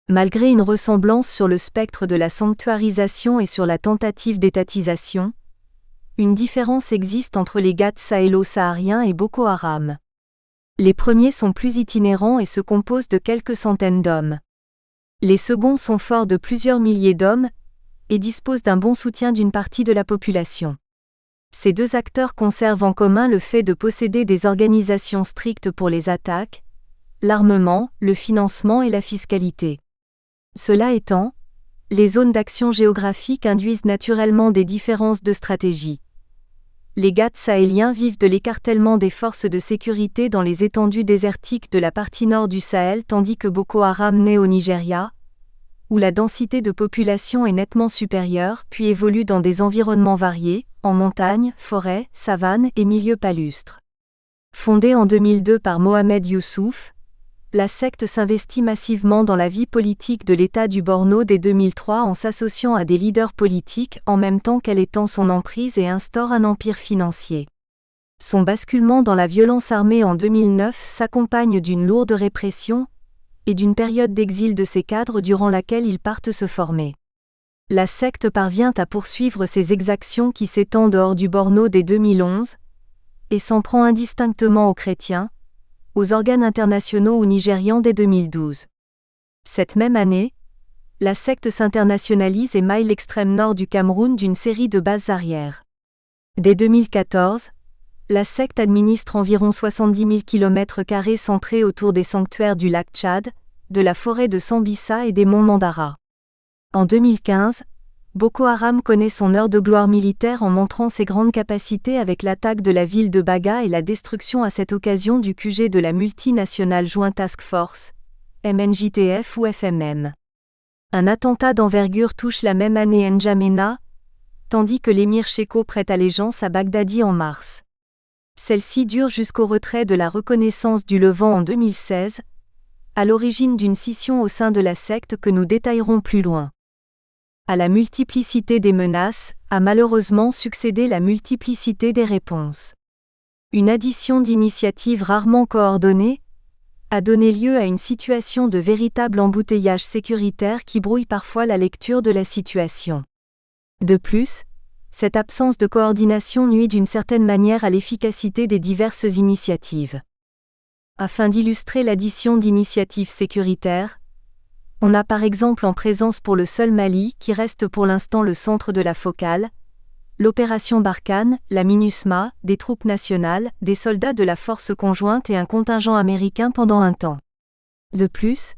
Malgré une ressemblance sur le spectre de la sanctuarisation et sur la tentative d'étatisation, une différence existe entre les GATT sahélo-sahariens et Boko Haram. Les premiers sont plus itinérants et se composent de quelques centaines d'hommes. Les seconds sont forts de plusieurs milliers d'hommes et disposent d'un bon soutien d'une partie de la population. Ces deux acteurs conservent en commun le fait de posséder des organisations strictes pour les attaques, l'armement, le financement et la fiscalité. Cela étant, les zones d'action géographiques induisent naturellement des différences de stratégie. Les GATT sahéliens vivent de l'écartèlement des forces de sécurité dans les étendues désertiques de la partie nord du Sahel tandis que Boko Haram naît au Nigeria, où la densité de population est nettement supérieure puis évolue dans des environnements variés, en montagne, forêt, savane et milieux palustres. Fondée en 2002 par Mohamed Youssouf, la secte s'investit massivement dans la vie politique de l'État du Borno dès 2003 en s'associant à des leaders politiques en même temps qu'elle étend son emprise et instaure un empire financier. Son basculement dans la violence armée en 2009 s'accompagne d'une lourde répression et d'une période d'exil de ses cadres durant laquelle ils partent se former. La secte parvient à poursuivre ses exactions qui s'étendent hors du Borno dès 2011 et s'en prend indistinctement aux chrétiens, aux organes internationaux ou nigérians dès 2012. Cette même année, la secte s'internationalise et maille l'extrême nord du Cameroun d'une série de bases arrières. Dès 2014, la secte administre environ 70 000 km² centrés autour des sanctuaires du lac Tchad, de la forêt de Sambisa et des monts Mandara. En 2015, Boko Haram connaît son heure de gloire militaire en montrant ses grandes capacités avec l'attaque de la ville de Baga et la destruction à cette occasion du QG de la multinationale Joint Task Force, MNJTF ou FMM. Un attentat d'envergure touche la même année N'Djamena, tandis que l'émir Cheko prête allégeance à Bagdadi en mars. Celle-ci dure jusqu'au retrait de la reconnaissance du Levant en 2016, à l'origine d'une scission au sein de la secte que nous détaillerons plus loin. À la multiplicité des menaces, a malheureusement succédé la multiplicité des réponses. Une addition d'initiatives rarement coordonnées a donné lieu à une situation de véritable embouteillage sécuritaire qui brouille parfois la lecture de la situation. De plus, cette absence de coordination nuit d'une certaine manière à l'efficacité des diverses initiatives. Afin d'illustrer l'addition d'initiatives sécuritaires, on a par exemple en présence pour le seul Mali, qui reste pour l'instant le centre de la focale, l'opération Barkhane, la MINUSMA, des troupes nationales, des soldats de la force conjointe et un contingent américain pendant un temps. De plus,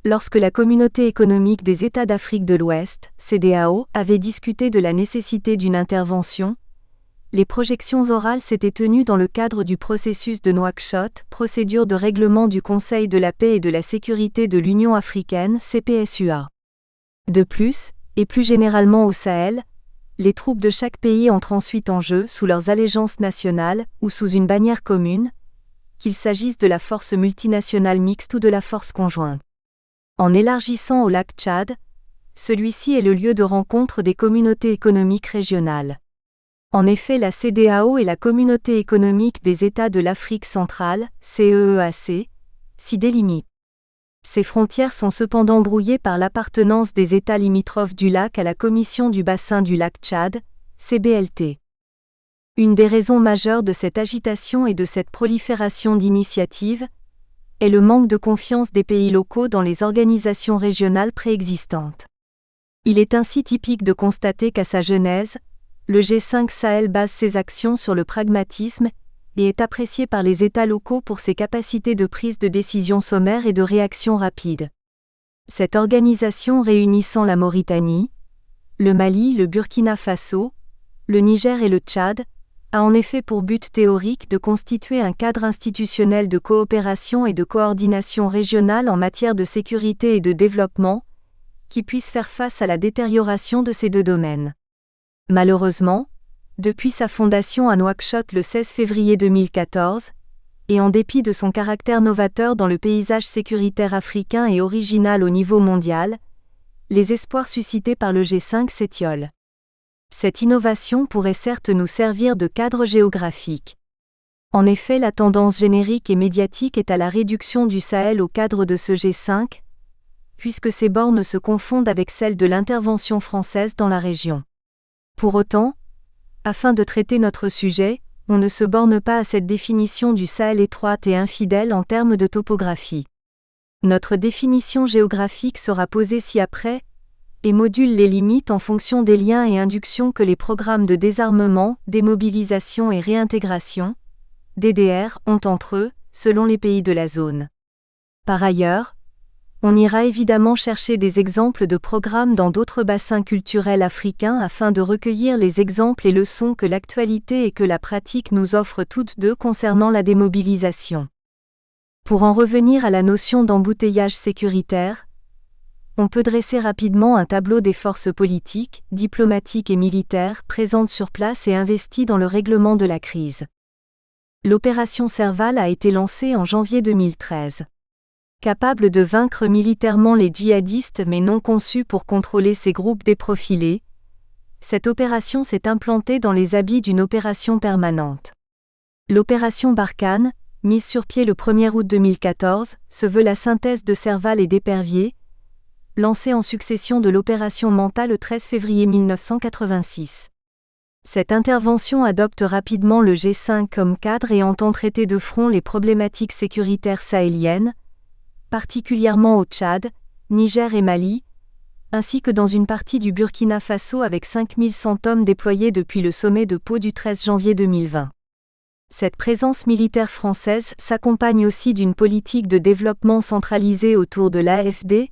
lorsque la Communauté économique des États d'Afrique de l'Ouest, CEDEAO, avait discuté de la nécessité d'une intervention, les projections orales s'étaient tenues dans le cadre du processus de Nouakchott, procédure de règlement du Conseil de la paix et de la sécurité de l'Union africaine, CPSUA. De plus, et plus généralement au Sahel, les troupes de chaque pays entrent ensuite en jeu sous leurs allégeances nationales ou sous une bannière commune, qu'il s'agisse de la force multinationale mixte ou de la force conjointe. En élargissant au lac Tchad, celui-ci est le lieu de rencontre des communautés économiques régionales. En effet, la CEDEAO et la Communauté économique des États de l'Afrique centrale, CEEAC, s'y délimitent. Ces frontières sont cependant brouillées par l'appartenance des États limitrophes du lac à la Commission du bassin du lac Tchad, CBLT. Une des raisons majeures de cette agitation et de cette prolifération d'initiatives est le manque de confiance des pays locaux dans les organisations régionales préexistantes. Il est ainsi typique de constater qu'à sa genèse, le G5 Sahel base ses actions sur le pragmatisme et est apprécié par les États locaux pour ses capacités de prise de décision sommaire et de réaction rapide. Cette organisation réunissant la Mauritanie, le Mali, le Burkina Faso, le Niger et le Tchad, a en effet pour but théorique de constituer un cadre institutionnel de coopération et de coordination régionale en matière de sécurité et de développement, qui puisse faire face à la détérioration de ces deux domaines. Malheureusement, depuis sa fondation à Nouakchott le 16 février 2014, et en dépit de son caractère novateur dans le paysage sécuritaire africain et original au niveau mondial, les espoirs suscités par le G5 s'étiolent. Cette innovation pourrait certes nous servir de cadre géographique. En effet, la tendance générique et médiatique est à la réduction du Sahel au cadre de ce G5, puisque ces bornes se confondent avec celles de l'intervention française dans la région. Pour autant, afin de traiter notre sujet, on ne se borne pas à cette définition du Sahel étroite et infidèle en termes de topographie. Notre définition géographique sera posée ci-après, et module les limites en fonction des liens et inductions que les programmes de désarmement, démobilisation et réintégration, DDR, ont entre eux, selon les pays de la zone. Par ailleurs, on ira évidemment chercher des exemples de programmes dans d'autres bassins culturels africains afin de recueillir les exemples et leçons que l'actualité et que la pratique nous offrent toutes deux concernant la démobilisation. Pour en revenir à la notion d'embouteillage sécuritaire, on peut dresser rapidement un tableau des forces politiques, diplomatiques et militaires présentes sur place et investies dans le règlement de la crise. L'opération Serval a été lancée en janvier 2013. Capable de vaincre militairement les djihadistes mais non conçue pour contrôler ces groupes déprofilés, cette opération s'est implantée dans les habits d'une opération permanente. L'opération Barkhane, mise sur pied le 1er août 2014, se veut la synthèse de Serval et d'Épervier, lancée en succession de l'opération Manta le 13 février 1986. Cette intervention adopte rapidement le G5 comme cadre et entend traiter de front les problématiques sécuritaires sahéliennes, particulièrement au Tchad, Niger et Mali, ainsi que dans une partie du Burkina Faso avec 5100 hommes déployés depuis le sommet de Pau du 13 janvier 2020. Cette présence militaire française s'accompagne aussi d'une politique de développement centralisée autour de l'AFD,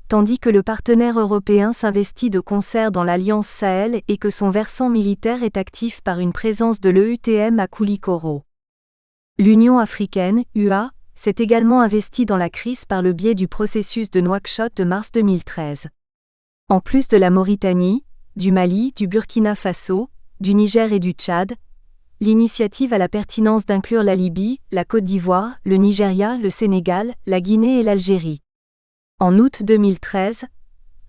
tandis que le partenaire européen s'investit de concert dans l'Alliance Sahel et que son versant militaire est actif par une présence de l'EUTM à Koulikoro. L'Union africaine, UA, s'est également investie dans la crise par le biais du processus de Nouakchott de mars 2013. En plus de la Mauritanie, du Mali, du Burkina Faso, du Niger et du Tchad, l'initiative a la pertinence d'inclure la Libye, la Côte d'Ivoire, le Nigeria, le Sénégal, la Guinée et l'Algérie. En août 2013,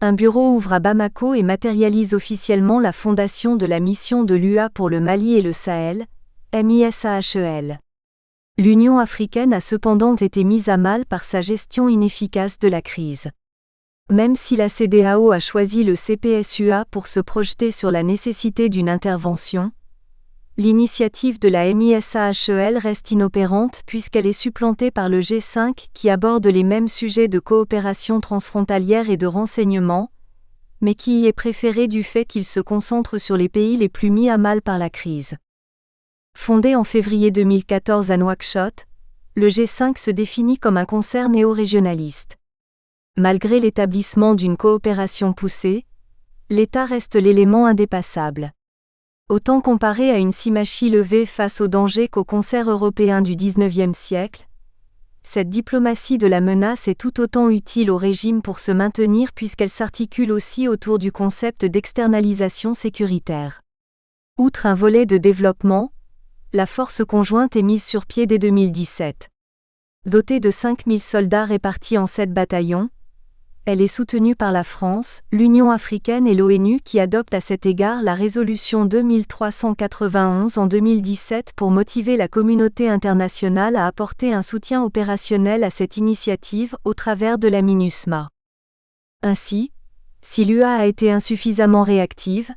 un bureau ouvre à Bamako et matérialise officiellement la fondation de la mission de l'UA pour le Mali et le Sahel, MISAHEL. L'Union africaine a cependant été mise à mal par sa gestion inefficace de la crise. Même si la CEDEAO a choisi le CPSUA pour se projeter sur la nécessité d'une intervention, l'initiative de la MISAHEL reste inopérante puisqu'elle est supplantée par le G5 qui aborde les mêmes sujets de coopération transfrontalière et de renseignement, mais qui y est préféré du fait qu'il se concentre sur les pays les plus mis à mal par la crise. Fondé en février 2014 à Nouakchott, le G5 se définit comme un concert néo-régionaliste. Malgré l'établissement d'une coopération poussée, l'État reste l'élément indépassable. Autant comparé à une cimachie levée face aux dangers qu'au concert européen du XIXe siècle, cette diplomatie de la menace est tout autant utile au régime pour se maintenir puisqu'elle s'articule aussi autour du concept d'externalisation sécuritaire. Outre un volet de développement, la force conjointe est mise sur pied dès 2017. Dotée de 5000 soldats répartis en 7 bataillons, elle est soutenue par la France, l'Union africaine et l'ONU qui adoptent à cet égard la résolution 2391 en 2017 pour motiver la communauté internationale à apporter un soutien opérationnel à cette initiative au travers de la MINUSMA. Ainsi, si l'UA a été insuffisamment réactive,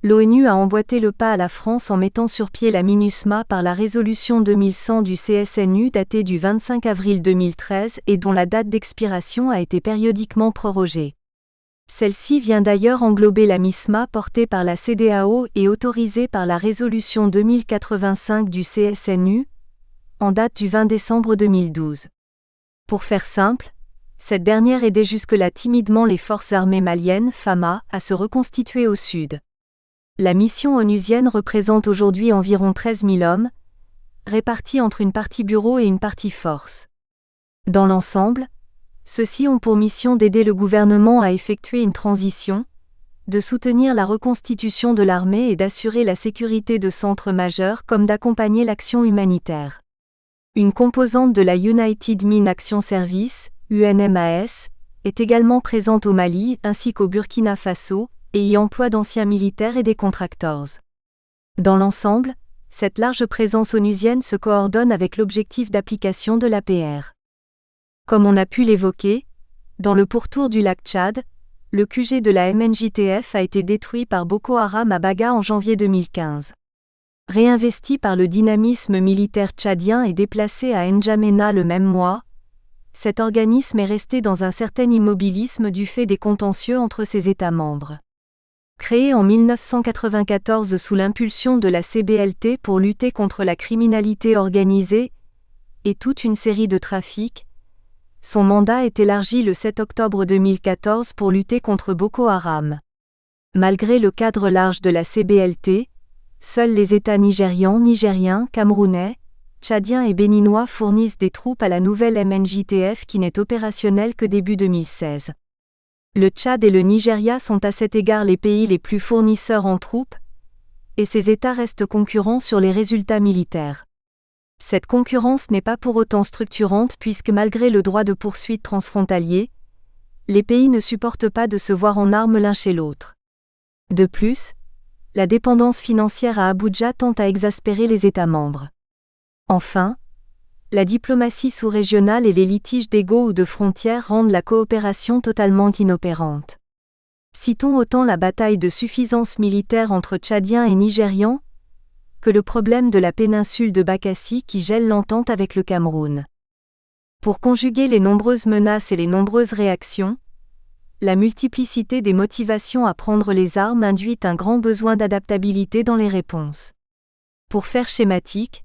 l'ONU a emboîté le pas à la France en mettant sur pied la MINUSMA par la résolution 2100 du CSNU datée du 25 avril 2013 et dont la date d'expiration a été périodiquement prorogée. Celle-ci vient d'ailleurs englober la MISMA portée par la CEDEAO et autorisée par la résolution 2085 du CSNU, en date du 20 décembre 2012. Pour faire simple, cette dernière aidait jusque-là timidement les forces armées maliennes, FAMA, à se reconstituer au sud. La mission onusienne représente aujourd'hui environ 13 000 hommes, répartis entre une partie bureau et une partie force. Dans l'ensemble, ceux-ci ont pour mission d'aider le gouvernement à effectuer une transition, de soutenir la reconstitution de l'armée et d'assurer la sécurité de centres majeurs comme d'accompagner l'action humanitaire. Une composante de la United Mine Action Service, UNMAS, est également présente au Mali ainsi qu'au Burkina Faso, et y emploie d'anciens militaires et des contractors. Dans l'ensemble, cette large présence onusienne se coordonne avec l'objectif d'application de l'APR. Comme on a pu l'évoquer, dans le pourtour du lac Tchad, le QG de la MNJTF a été détruit par Boko Haram à Baga en janvier 2015. Réinvesti par le dynamisme militaire tchadien et déplacé à N'Djamena le même mois, cet organisme est resté dans un certain immobilisme du fait des contentieux entre ses États membres. Créé en 1994 sous l'impulsion de la CBLT pour lutter contre la criminalité organisée et toute une série de trafics, son mandat est élargi le 7 octobre 2014 pour lutter contre Boko Haram. Malgré le cadre large de la CBLT, seuls les États nigériens, camerounais, tchadiens et béninois fournissent des troupes à la nouvelle MNJTF qui n'est opérationnelle que début 2016. Le Tchad et le Nigeria sont à cet égard les pays les plus fournisseurs en troupes, et ces États restent concurrents sur les résultats militaires. Cette concurrence n'est pas pour autant structurante puisque malgré le droit de poursuite transfrontalier, les pays ne supportent pas de se voir en armes l'un chez l'autre. De plus, la dépendance financière à Abuja tend à exaspérer les États membres. Enfin, la diplomatie sous-régionale et les litiges d'ego ou de frontières rendent la coopération totalement inopérante. Citons autant la bataille de suffisance militaire entre Tchadiens et Nigérians, que le problème de la péninsule de Bakassi qui gèle l'entente avec le Cameroun. Pour conjuguer les nombreuses menaces et les nombreuses réactions, la multiplicité des motivations à prendre les armes induit un grand besoin d'adaptabilité dans les réponses. Pour faire schématique,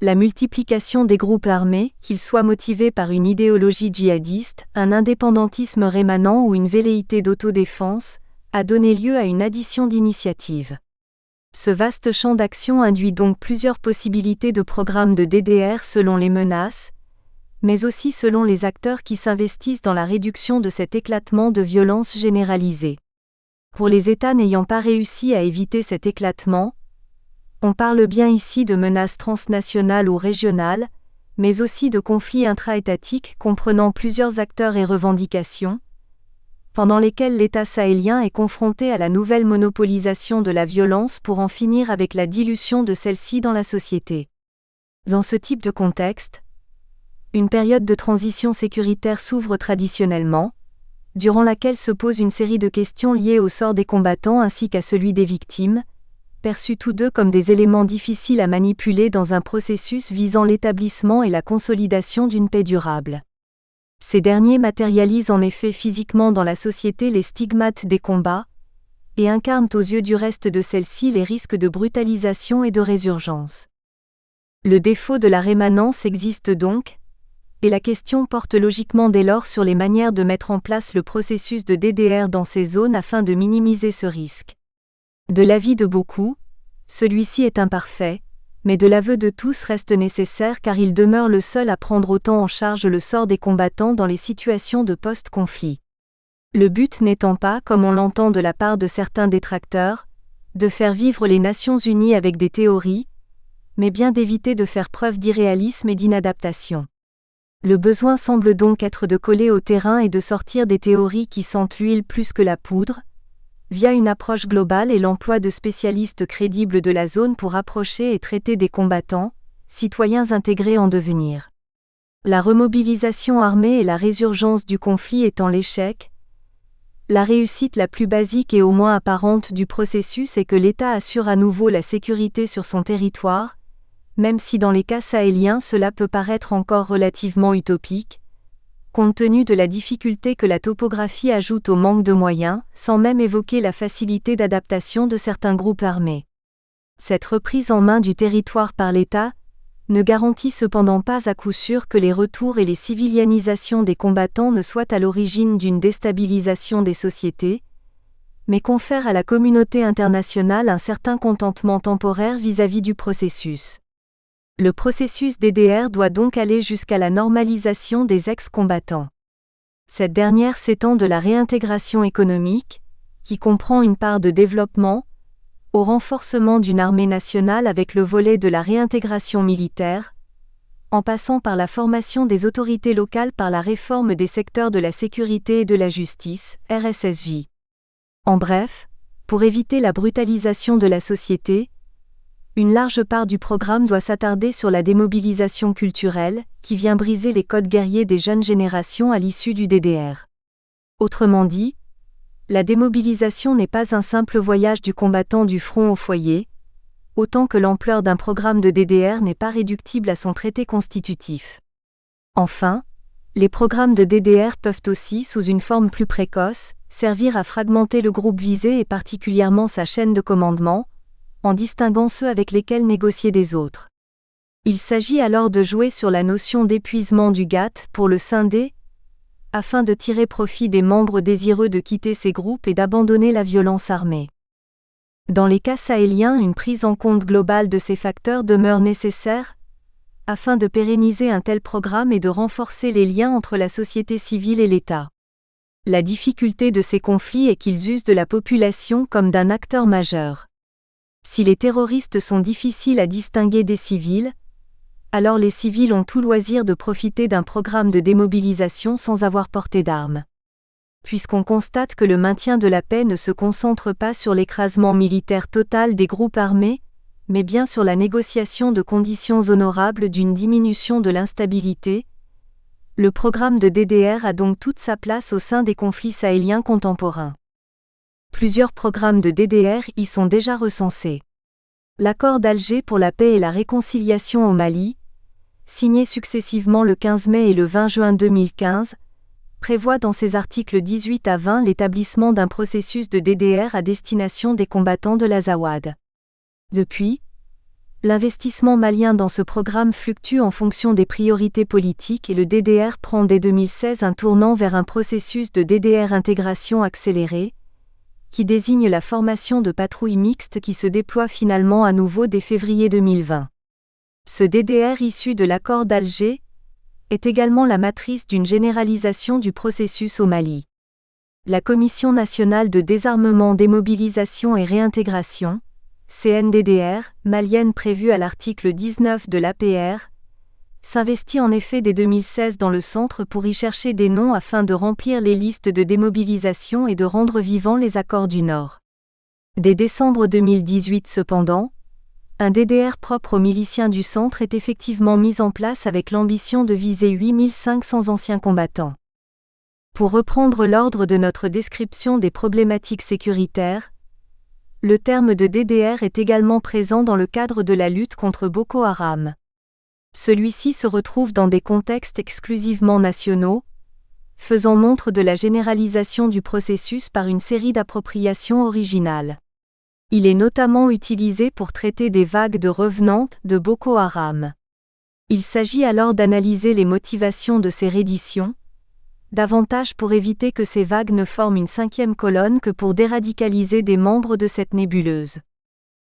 la multiplication des groupes armés, qu'ils soient motivés par une idéologie djihadiste, un indépendantisme rémanent ou une velléité d'autodéfense, a donné lieu à une addition d'initiatives. Ce vaste champ d'action induit donc plusieurs possibilités de programmes de DDR selon les menaces, mais aussi selon les acteurs qui s'investissent dans la réduction de cet éclatement de violence généralisée. Pour les États n'ayant pas réussi à éviter cet éclatement, on parle bien ici de menaces transnationales ou régionales, mais aussi de conflits intra-étatiques comprenant plusieurs acteurs et revendications, pendant lesquels l'État sahélien est confronté à la nouvelle monopolisation de la violence pour en finir avec la dilution de celle-ci dans la société. Dans ce type de contexte, une période de transition sécuritaire s'ouvre traditionnellement, durant laquelle se pose une série de questions liées au sort des combattants ainsi qu'à celui des victimes, perçus tous deux comme des éléments difficiles à manipuler dans un processus visant l'établissement et la consolidation d'une paix durable. Ces derniers matérialisent en effet physiquement dans la société les stigmates des combats, et incarnent aux yeux du reste de celle-ci les risques de brutalisation et de résurgence. Le défaut de la rémanence existe donc, et la question porte logiquement dès lors sur les manières de mettre en place le processus de DDR dans ces zones afin de minimiser ce risque. De l'avis de beaucoup, celui-ci est imparfait, mais de l'aveu de tous reste nécessaire car il demeure le seul à prendre autant en charge le sort des combattants dans les situations de post-conflit. Le but n'étant pas, comme on l'entend de la part de certains détracteurs, de faire vivre les Nations Unies avec des théories, mais bien d'éviter de faire preuve d'irréalisme et d'inadaptation. Le besoin semble donc être de coller au terrain et de sortir des théories qui sentent l'huile plus que la poudre, via une approche globale et l'emploi de spécialistes crédibles de la zone pour approcher et traiter des combattants, citoyens intégrés en devenir. La remobilisation armée et la résurgence du conflit étant l'échec, la réussite la plus basique et au moins apparente du processus est que l'État assure à nouveau la sécurité sur son territoire, même si dans les cas sahéliens cela peut paraître encore relativement utopique, compte tenu de la difficulté que la topographie ajoute au manque de moyens, sans même évoquer la facilité d'adaptation de certains groupes armés. Cette reprise en main du territoire par l'État ne garantit cependant pas à coup sûr que les retours et les civilianisations des combattants ne soient à l'origine d'une déstabilisation des sociétés, mais confère à la communauté internationale un certain contentement temporaire vis-à-vis du processus. Le processus DDR doit donc aller jusqu'à la normalisation des ex-combattants. Cette dernière s'étend de la réintégration économique, qui comprend une part de développement, au renforcement d'une armée nationale avec le volet de la réintégration militaire, en passant par la formation des autorités locales par la réforme des secteurs de la sécurité et de la justice, RSSJ. En bref, pour éviter la brutalisation de la société, une large part du programme doit s'attarder sur la démobilisation culturelle, qui vient briser les codes guerriers des jeunes générations à l'issue du DDR. Autrement dit, la démobilisation n'est pas un simple voyage du combattant du front au foyer, autant que l'ampleur d'un programme de DDR n'est pas réductible à son traité constitutif. Enfin, les programmes de DDR peuvent aussi, sous une forme plus précoce, servir à fragmenter le groupe visé et particulièrement sa chaîne de commandement, en distinguant ceux avec lesquels négocier des autres. Il s'agit alors de jouer sur la notion d'épuisement du GATT pour le scinder, afin de tirer profit des membres désireux de quitter ces groupes et d'abandonner la violence armée. Dans les cas sahéliens, une prise en compte globale de ces facteurs demeure nécessaire, afin de pérenniser un tel programme et de renforcer les liens entre la société civile et l'État. La difficulté de ces conflits est qu'ils usent de la population comme d'un acteur majeur. Si les terroristes sont difficiles à distinguer des civils, alors les civils ont tout loisir de profiter d'un programme de démobilisation sans avoir porté d'armes. Puisqu'on constate que le maintien de la paix ne se concentre pas sur l'écrasement militaire total des groupes armés, mais bien sur la négociation de conditions honorables d'une diminution de l'instabilité, le programme de DDR a donc toute sa place au sein des conflits sahéliens contemporains. Plusieurs programmes de DDR y sont déjà recensés. L'accord d'Alger pour la paix et la réconciliation au Mali, signé successivement le 15 mai et le 20 juin 2015, prévoit dans ses articles 18 à 20 l'établissement d'un processus de DDR à destination des combattants de l'Azawad. Depuis, l'investissement malien dans ce programme fluctue en fonction des priorités politiques et le DDR prend dès 2016 un tournant vers un processus de DDR intégration accélérée, qui désigne la formation de patrouilles mixtes qui se déploient finalement à nouveau dès février 2020. Ce DDR issu de l'accord d'Alger est également la matrice d'une généralisation du processus au Mali. La Commission nationale de désarmement, démobilisation et réintégration, CNDDR, malienne prévue à l'article 19 de l'APR, s'investit en effet dès 2016 dans le centre pour y chercher des noms afin de remplir les listes de démobilisation et de rendre vivants les accords du Nord. Dès décembre 2018 cependant, un DDR propre aux miliciens du centre est effectivement mis en place avec l'ambition de viser 8500 anciens combattants. Pour reprendre l'ordre de notre description des problématiques sécuritaires, le terme de DDR est également présent dans le cadre de la lutte contre Boko Haram. Celui-ci se retrouve dans des contextes exclusivement nationaux, faisant montre de la généralisation du processus par une série d'appropriations originales. Il est notamment utilisé pour traiter des vagues de revenantes de Boko Haram. Il s'agit alors d'analyser les motivations de ces redditions, davantage pour éviter que ces vagues ne forment une cinquième colonne que pour déradicaliser des membres de cette nébuleuse.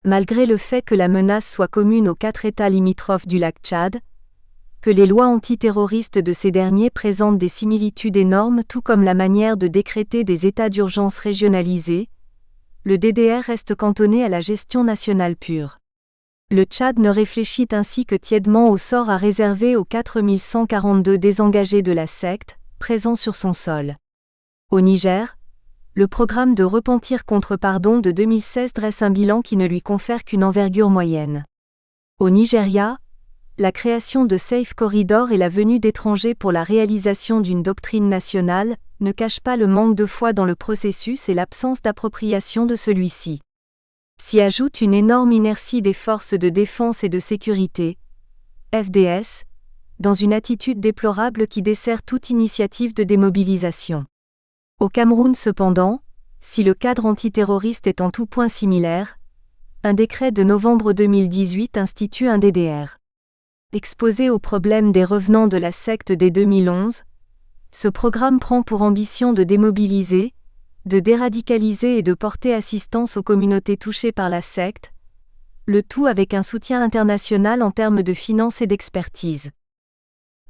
Malgré le fait que la menace soit commune aux 4 États limitrophes du lac Tchad, que les lois antiterroristes de ces derniers présentent des similitudes énormes tout comme la manière de décréter des états d'urgence régionalisés, le DDR reste cantonné à la gestion nationale pure. Le Tchad ne réfléchit ainsi que tièdement au sort à réserver aux 4142 désengagés de la secte, présents sur son sol. Au Niger, le programme de repentir contre pardon de 2016 dresse un bilan qui ne lui confère qu'une envergure moyenne. Au Nigeria, la création de Safe Corridor et la venue d'étrangers pour la réalisation d'une doctrine nationale ne cachent pas le manque de foi dans le processus et l'absence d'appropriation de celui-ci. S'y ajoute une énorme inertie des forces de défense et de sécurité, FDS, dans une attitude déplorable qui dessert toute initiative de démobilisation. Au Cameroun cependant, si le cadre antiterroriste est en tout point similaire, un décret de novembre 2018 institue un DDR. Exposé au problème des revenants de la secte dès 2011, ce programme prend pour ambition de démobiliser, de déradicaliser et de porter assistance aux communautés touchées par la secte, le tout avec un soutien international en termes de finances et d'expertise.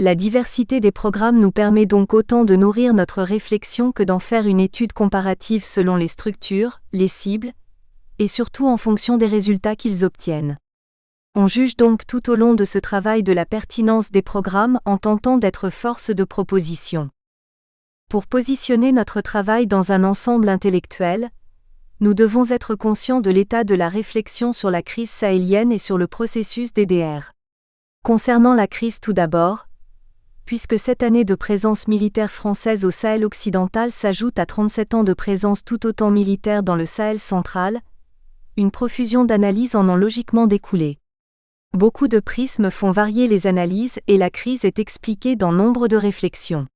La diversité des programmes nous permet donc autant de nourrir notre réflexion que d'en faire une étude comparative selon les structures, les cibles, et surtout en fonction des résultats qu'ils obtiennent. On juge donc tout au long de ce travail de la pertinence des programmes en tentant d'être force de proposition. Pour positionner notre travail dans un ensemble intellectuel, nous devons être conscients de l'état de la réflexion sur la crise sahélienne et sur le processus DDR. Concernant la crise tout d'abord, puisque cette année de présence militaire française au Sahel occidental s'ajoute à 37 ans de présence tout autant militaire dans le Sahel central, une profusion d'analyses en ont logiquement découlé. Beaucoup de prismes font varier les analyses et la crise est expliquée dans nombre de réflexions.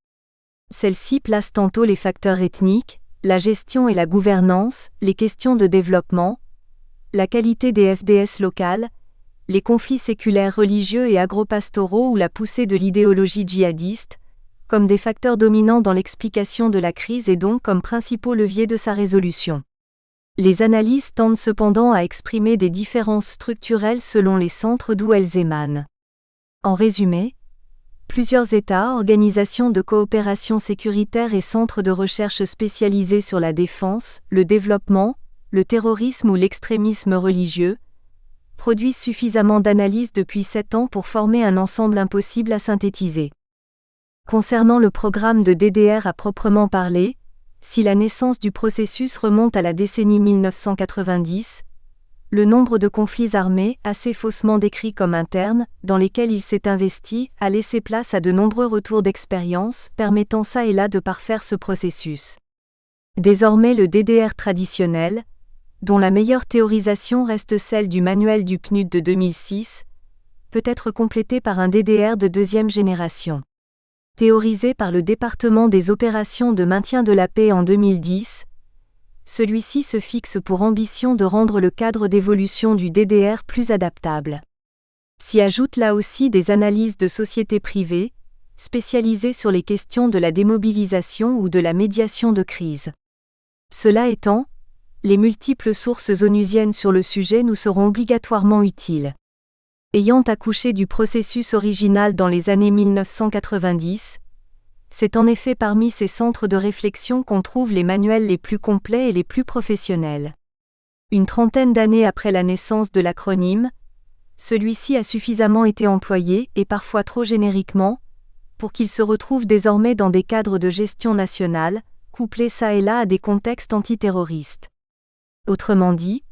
Celles-ci placent tantôt les facteurs ethniques, la gestion et la gouvernance, les questions de développement, la qualité des FDS locales, les conflits séculaires religieux et agropastoraux ou la poussée de l'idéologie djihadiste, comme des facteurs dominants dans l'explication de la crise et donc comme principaux leviers de sa résolution. Les analyses tendent cependant à exprimer des différences structurelles selon les centres d'où elles émanent. En résumé, plusieurs États, organisations de coopération sécuritaire et centres de recherche spécialisés sur la défense, le développement, le terrorisme ou l'extrémisme religieux, produisent suffisamment d'analyses depuis 7 ans pour former un ensemble impossible à synthétiser. Concernant le programme de DDR à proprement parler, si la naissance du processus remonte à la décennie 1990, le nombre de conflits armés, assez faussement décrits comme internes, dans lesquels il s'est investi, a laissé place à de nombreux retours d'expérience, permettant ça et là de parfaire ce processus. Désormais le DDR traditionnel, dont la meilleure théorisation reste celle du manuel du PNUD de 2006, peut être complété par un DDR de deuxième génération. Théorisé par le département des opérations de maintien de la paix en 2010, celui-ci se fixe pour ambition de rendre le cadre d'évolution du DDR plus adaptable. S'y ajoutent là aussi des analyses de sociétés privées, spécialisées sur les questions de la démobilisation ou de la médiation de crise. Cela étant, les multiples sources onusiennes sur le sujet nous seront obligatoirement utiles. Ayant accouché du processus original dans les années 1990, c'est en effet parmi ces centres de réflexion qu'on trouve les manuels les plus complets et les plus professionnels. Une trentaine d'années après la naissance de l'acronyme, celui-ci a suffisamment été employé, et parfois trop génériquement, pour qu'il se retrouve désormais dans des cadres de gestion nationale, couplés çà et là à des contextes antiterroristes. Autrement dit,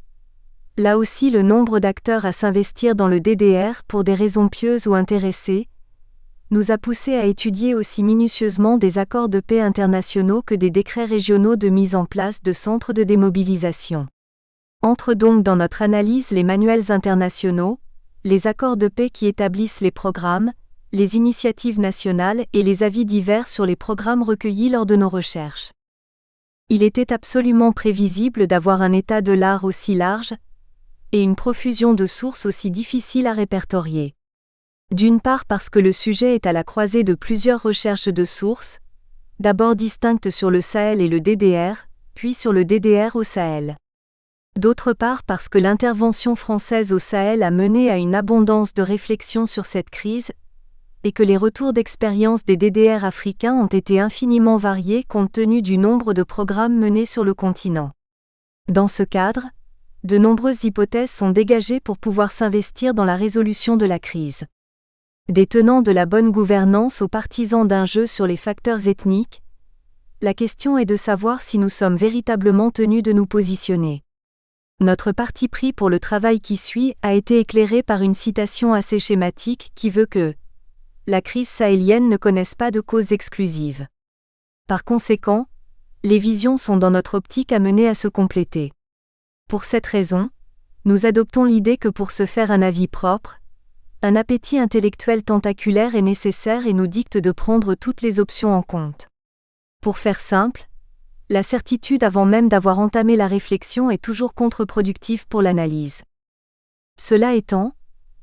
là aussi le nombre d'acteurs à s'investir dans le DDR pour des raisons pieuses ou intéressées, nous a poussé à étudier aussi minutieusement des accords de paix internationaux que des décrets régionaux de mise en place de centres de démobilisation. Entrent donc dans notre analyse les manuels internationaux, les accords de paix qui établissent les programmes, les initiatives nationales et les avis divers sur les programmes recueillis lors de nos recherches. Il était absolument prévisible d'avoir un état de l'art aussi large et une profusion de sources aussi difficiles à répertorier. D'une part parce que le sujet est à la croisée de plusieurs recherches de sources, d'abord distinctes sur le Sahel et le DDR, puis sur le DDR au Sahel. D'autre part parce que l'intervention française au Sahel a mené à une abondance de réflexions sur cette crise, et que les retours d'expérience des DDR africains ont été infiniment variés compte tenu du nombre de programmes menés sur le continent. Dans ce cadre, de nombreuses hypothèses sont dégagées pour pouvoir s'investir dans la résolution de la crise. Des tenants de la bonne gouvernance aux partisans d'un jeu sur les facteurs ethniques, la question est de savoir si nous sommes véritablement tenus de nous positionner. Notre parti pris pour le travail qui suit a été éclairé par une citation assez schématique qui veut que la crise sahélienne ne connaisse pas de cause exclusive. Par conséquent, les visions sont dans notre optique amenées à se compléter. Pour cette raison, nous adoptons l'idée que pour se faire un avis propre, un appétit intellectuel tentaculaire est nécessaire et nous dicte de prendre toutes les options en compte. Pour faire simple, la certitude avant même d'avoir entamé la réflexion est toujours contre-productive pour l'analyse. Cela étant,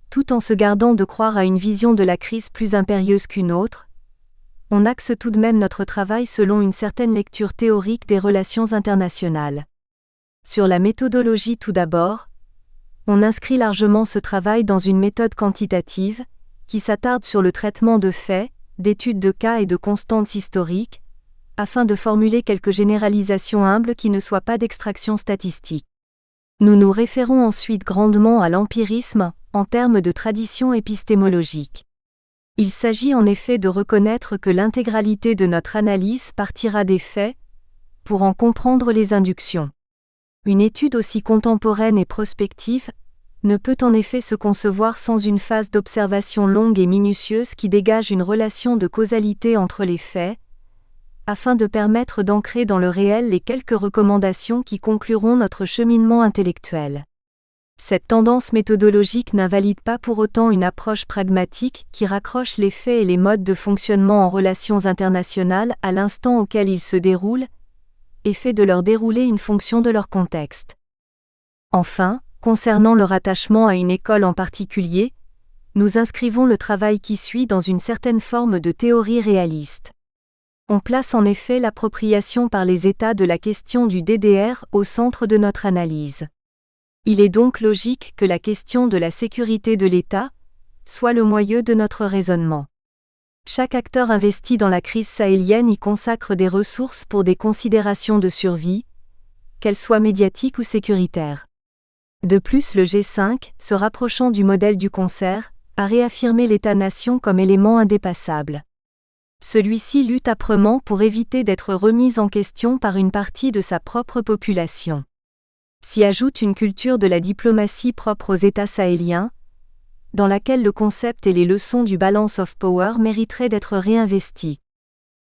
tout en se gardant de croire à une vision de la crise plus impérieuse qu'une autre, on axe tout de même notre travail selon une certaine lecture théorique des relations internationales. Sur la méthodologie tout d'abord, on inscrit largement ce travail dans une méthode quantitative, qui s'attarde sur le traitement de faits, d'études de cas et de constantes historiques, afin de formuler quelques généralisations humbles qui ne soient pas d'extraction statistique. Nous nous référons ensuite grandement à l'empirisme, en termes de tradition épistémologique. Il s'agit en effet de reconnaître que l'intégralité de notre analyse partira des faits, pour en comprendre les inductions. Une étude aussi contemporaine et prospective ne peut en effet se concevoir sans une phase d'observation longue et minutieuse qui dégage une relation de causalité entre les faits, afin de permettre d'ancrer dans le réel les quelques recommandations qui concluront notre cheminement intellectuel. Cette tendance méthodologique n'invalide pas pour autant une approche pragmatique qui raccroche les faits et les modes de fonctionnement en relations internationales à l'instant auquel ils se déroulent, et fait de leur déroulé une fonction de leur contexte. Enfin, concernant le rattachement à une école en particulier, nous inscrivons le travail qui suit dans une certaine forme de théorie réaliste. On place en effet l'appropriation par les États de la question du DDR au centre de notre analyse. Il est donc logique que la question de la sécurité de l'État soit le moyeu de notre raisonnement. Chaque acteur investi dans la crise sahélienne y consacre des ressources pour des considérations de survie, qu'elles soient médiatiques ou sécuritaires. De plus, le G5, se rapprochant du modèle du concert, a réaffirmé l'État-nation comme élément indépassable. Celui-ci lutte âprement pour éviter d'être remis en question par une partie de sa propre population. S'y ajoute une culture de la diplomatie propre aux États sahéliens, dans laquelle le concept et les leçons du balance of power mériteraient d'être réinvestis.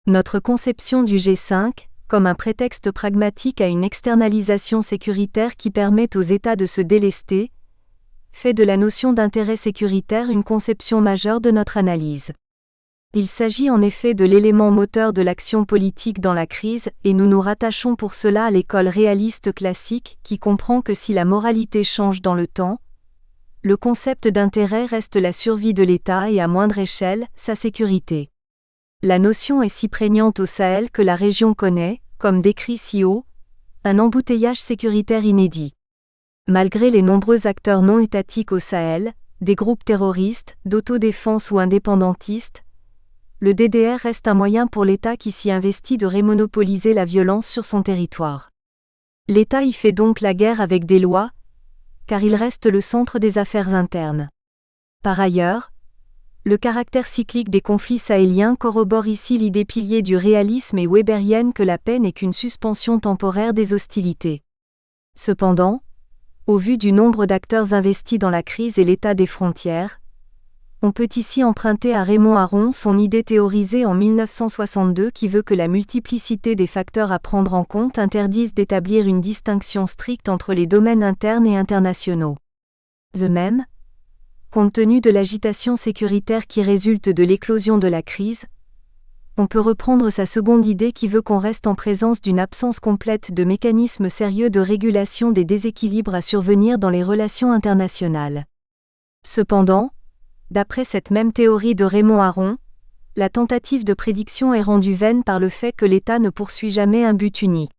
Notre conception du G5, comme un prétexte pragmatique à une externalisation sécuritaire qui permet aux États de se délester, fait de la notion d'intérêt sécuritaire une conception majeure de notre analyse. Il s'agit en effet de l'élément moteur de l'action politique dans la crise, et nous nous rattachons pour cela à l'école réaliste classique qui comprend que si la moralité change dans le temps, le concept d'intérêt reste la survie de l'État et à moindre échelle, sa sécurité. La notion est si prégnante au Sahel que la région connaît, comme décrit si haut, un embouteillage sécuritaire inédit. Malgré les nombreux acteurs non étatiques au Sahel, des groupes terroristes, d'autodéfense ou indépendantistes, le DDR reste un moyen pour l'État qui s'y investit de remonopoliser la violence sur son territoire. L'État y fait donc la guerre avec des lois, car il reste le centre des affaires internes. Par ailleurs, le caractère cyclique des conflits sahéliens corrobore ici l'idée pilier du réalisme et weberienne que la paix n'est qu'une suspension temporaire des hostilités. Cependant, au vu du nombre d'acteurs investis dans la crise et l'état des frontières, on peut ici emprunter à Raymond Aron son idée théorisée en 1962 qui veut que la multiplicité des facteurs à prendre en compte interdise d'établir une distinction stricte entre les domaines internes et internationaux. De même, compte tenu de l'agitation sécuritaire qui résulte de l'éclosion de la crise, on peut reprendre sa seconde idée qui veut qu'on reste en présence d'une absence complète de mécanismes sérieux de régulation des déséquilibres à survenir dans les relations internationales. Cependant, d'après cette même théorie de Raymond Aron, la tentative de prédiction est rendue vaine par le fait que l'État ne poursuit jamais un but unique.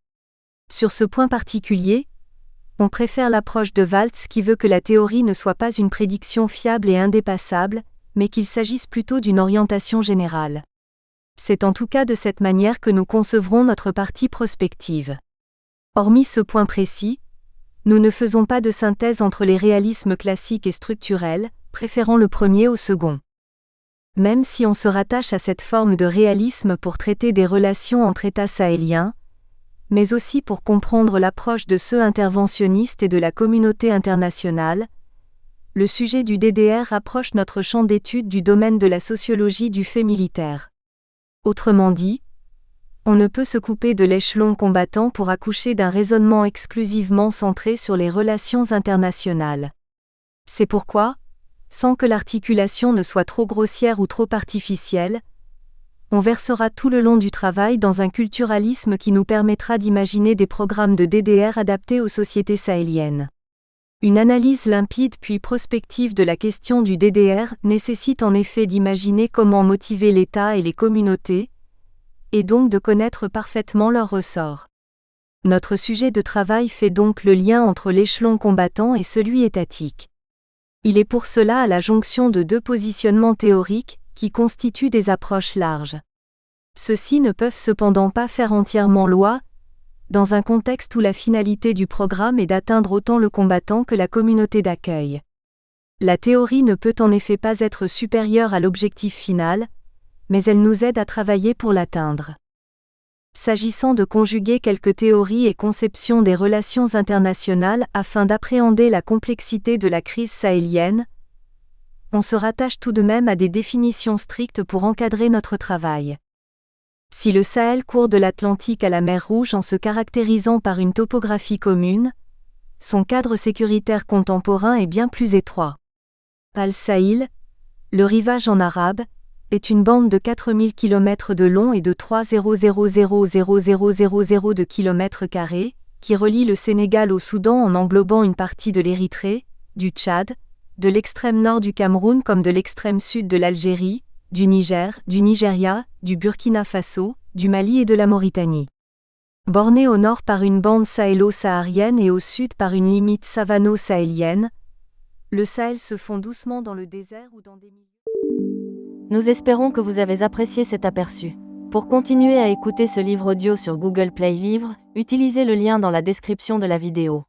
Sur ce point particulier, on préfère l'approche de Waltz qui veut que la théorie ne soit pas une prédiction fiable et indépassable, mais qu'il s'agisse plutôt d'une orientation générale. C'est en tout cas de cette manière que nous concevrons notre partie prospective. Hormis ce point précis, nous ne faisons pas de synthèse entre les réalismes classiques et structurels, préférant le premier au second. Même si on se rattache à cette forme de réalisme pour traiter des relations entre États sahéliens, mais aussi pour comprendre l'approche de ceux interventionnistes et de la communauté internationale, le sujet du DDR rapproche notre champ d'étude du domaine de la sociologie du fait militaire. Autrement dit, on ne peut se couper de l'échelon combattant pour accoucher d'un raisonnement exclusivement centré sur les relations internationales. C'est pourquoi, sans que l'articulation ne soit trop grossière ou trop artificielle, on versera tout le long du travail dans un culturalisme qui nous permettra d'imaginer des programmes de DDR adaptés aux sociétés sahéliennes. Une analyse limpide puis prospective de la question du DDR nécessite en effet d'imaginer comment motiver l'État et les communautés, et donc de connaître parfaitement leurs ressorts. Notre sujet de travail fait donc le lien entre l'échelon combattant et celui étatique. Il est pour cela à la jonction de deux positionnements théoriques, qui constituent des approches larges. Ceux-ci ne peuvent cependant pas faire entièrement loi, dans un contexte où la finalité du programme est d'atteindre autant le combattant que la communauté d'accueil. La théorie ne peut en effet pas être supérieure à l'objectif final, mais elle nous aide à travailler pour l'atteindre. S'agissant de conjuguer quelques théories et conceptions des relations internationales afin d'appréhender la complexité de la crise sahélienne, on se rattache tout de même à des définitions strictes pour encadrer notre travail. Si le Sahel court de l'Atlantique à la mer Rouge en se caractérisant par une topographie commune, son cadre sécuritaire contemporain est bien plus étroit. Al-Sahil, le rivage en arabe, est une bande de 4000 km de long et de 3,000,000 de km², qui relie le Sénégal au Soudan en englobant une partie de l'Érythrée, du Tchad, de l'extrême nord du Cameroun comme de l'extrême sud de l'Algérie, du Niger, du Nigeria, du Burkina Faso, du Mali et de la Mauritanie. Borné au nord par une bande sahélo-saharienne et au sud par une limite savano-sahélienne, le Sahel se fond doucement dans le désert ou dans des milieux. Nous espérons que vous avez apprécié cet aperçu. Pour continuer à écouter ce livre audio sur Google Play Livres, utilisez le lien dans la description de la vidéo.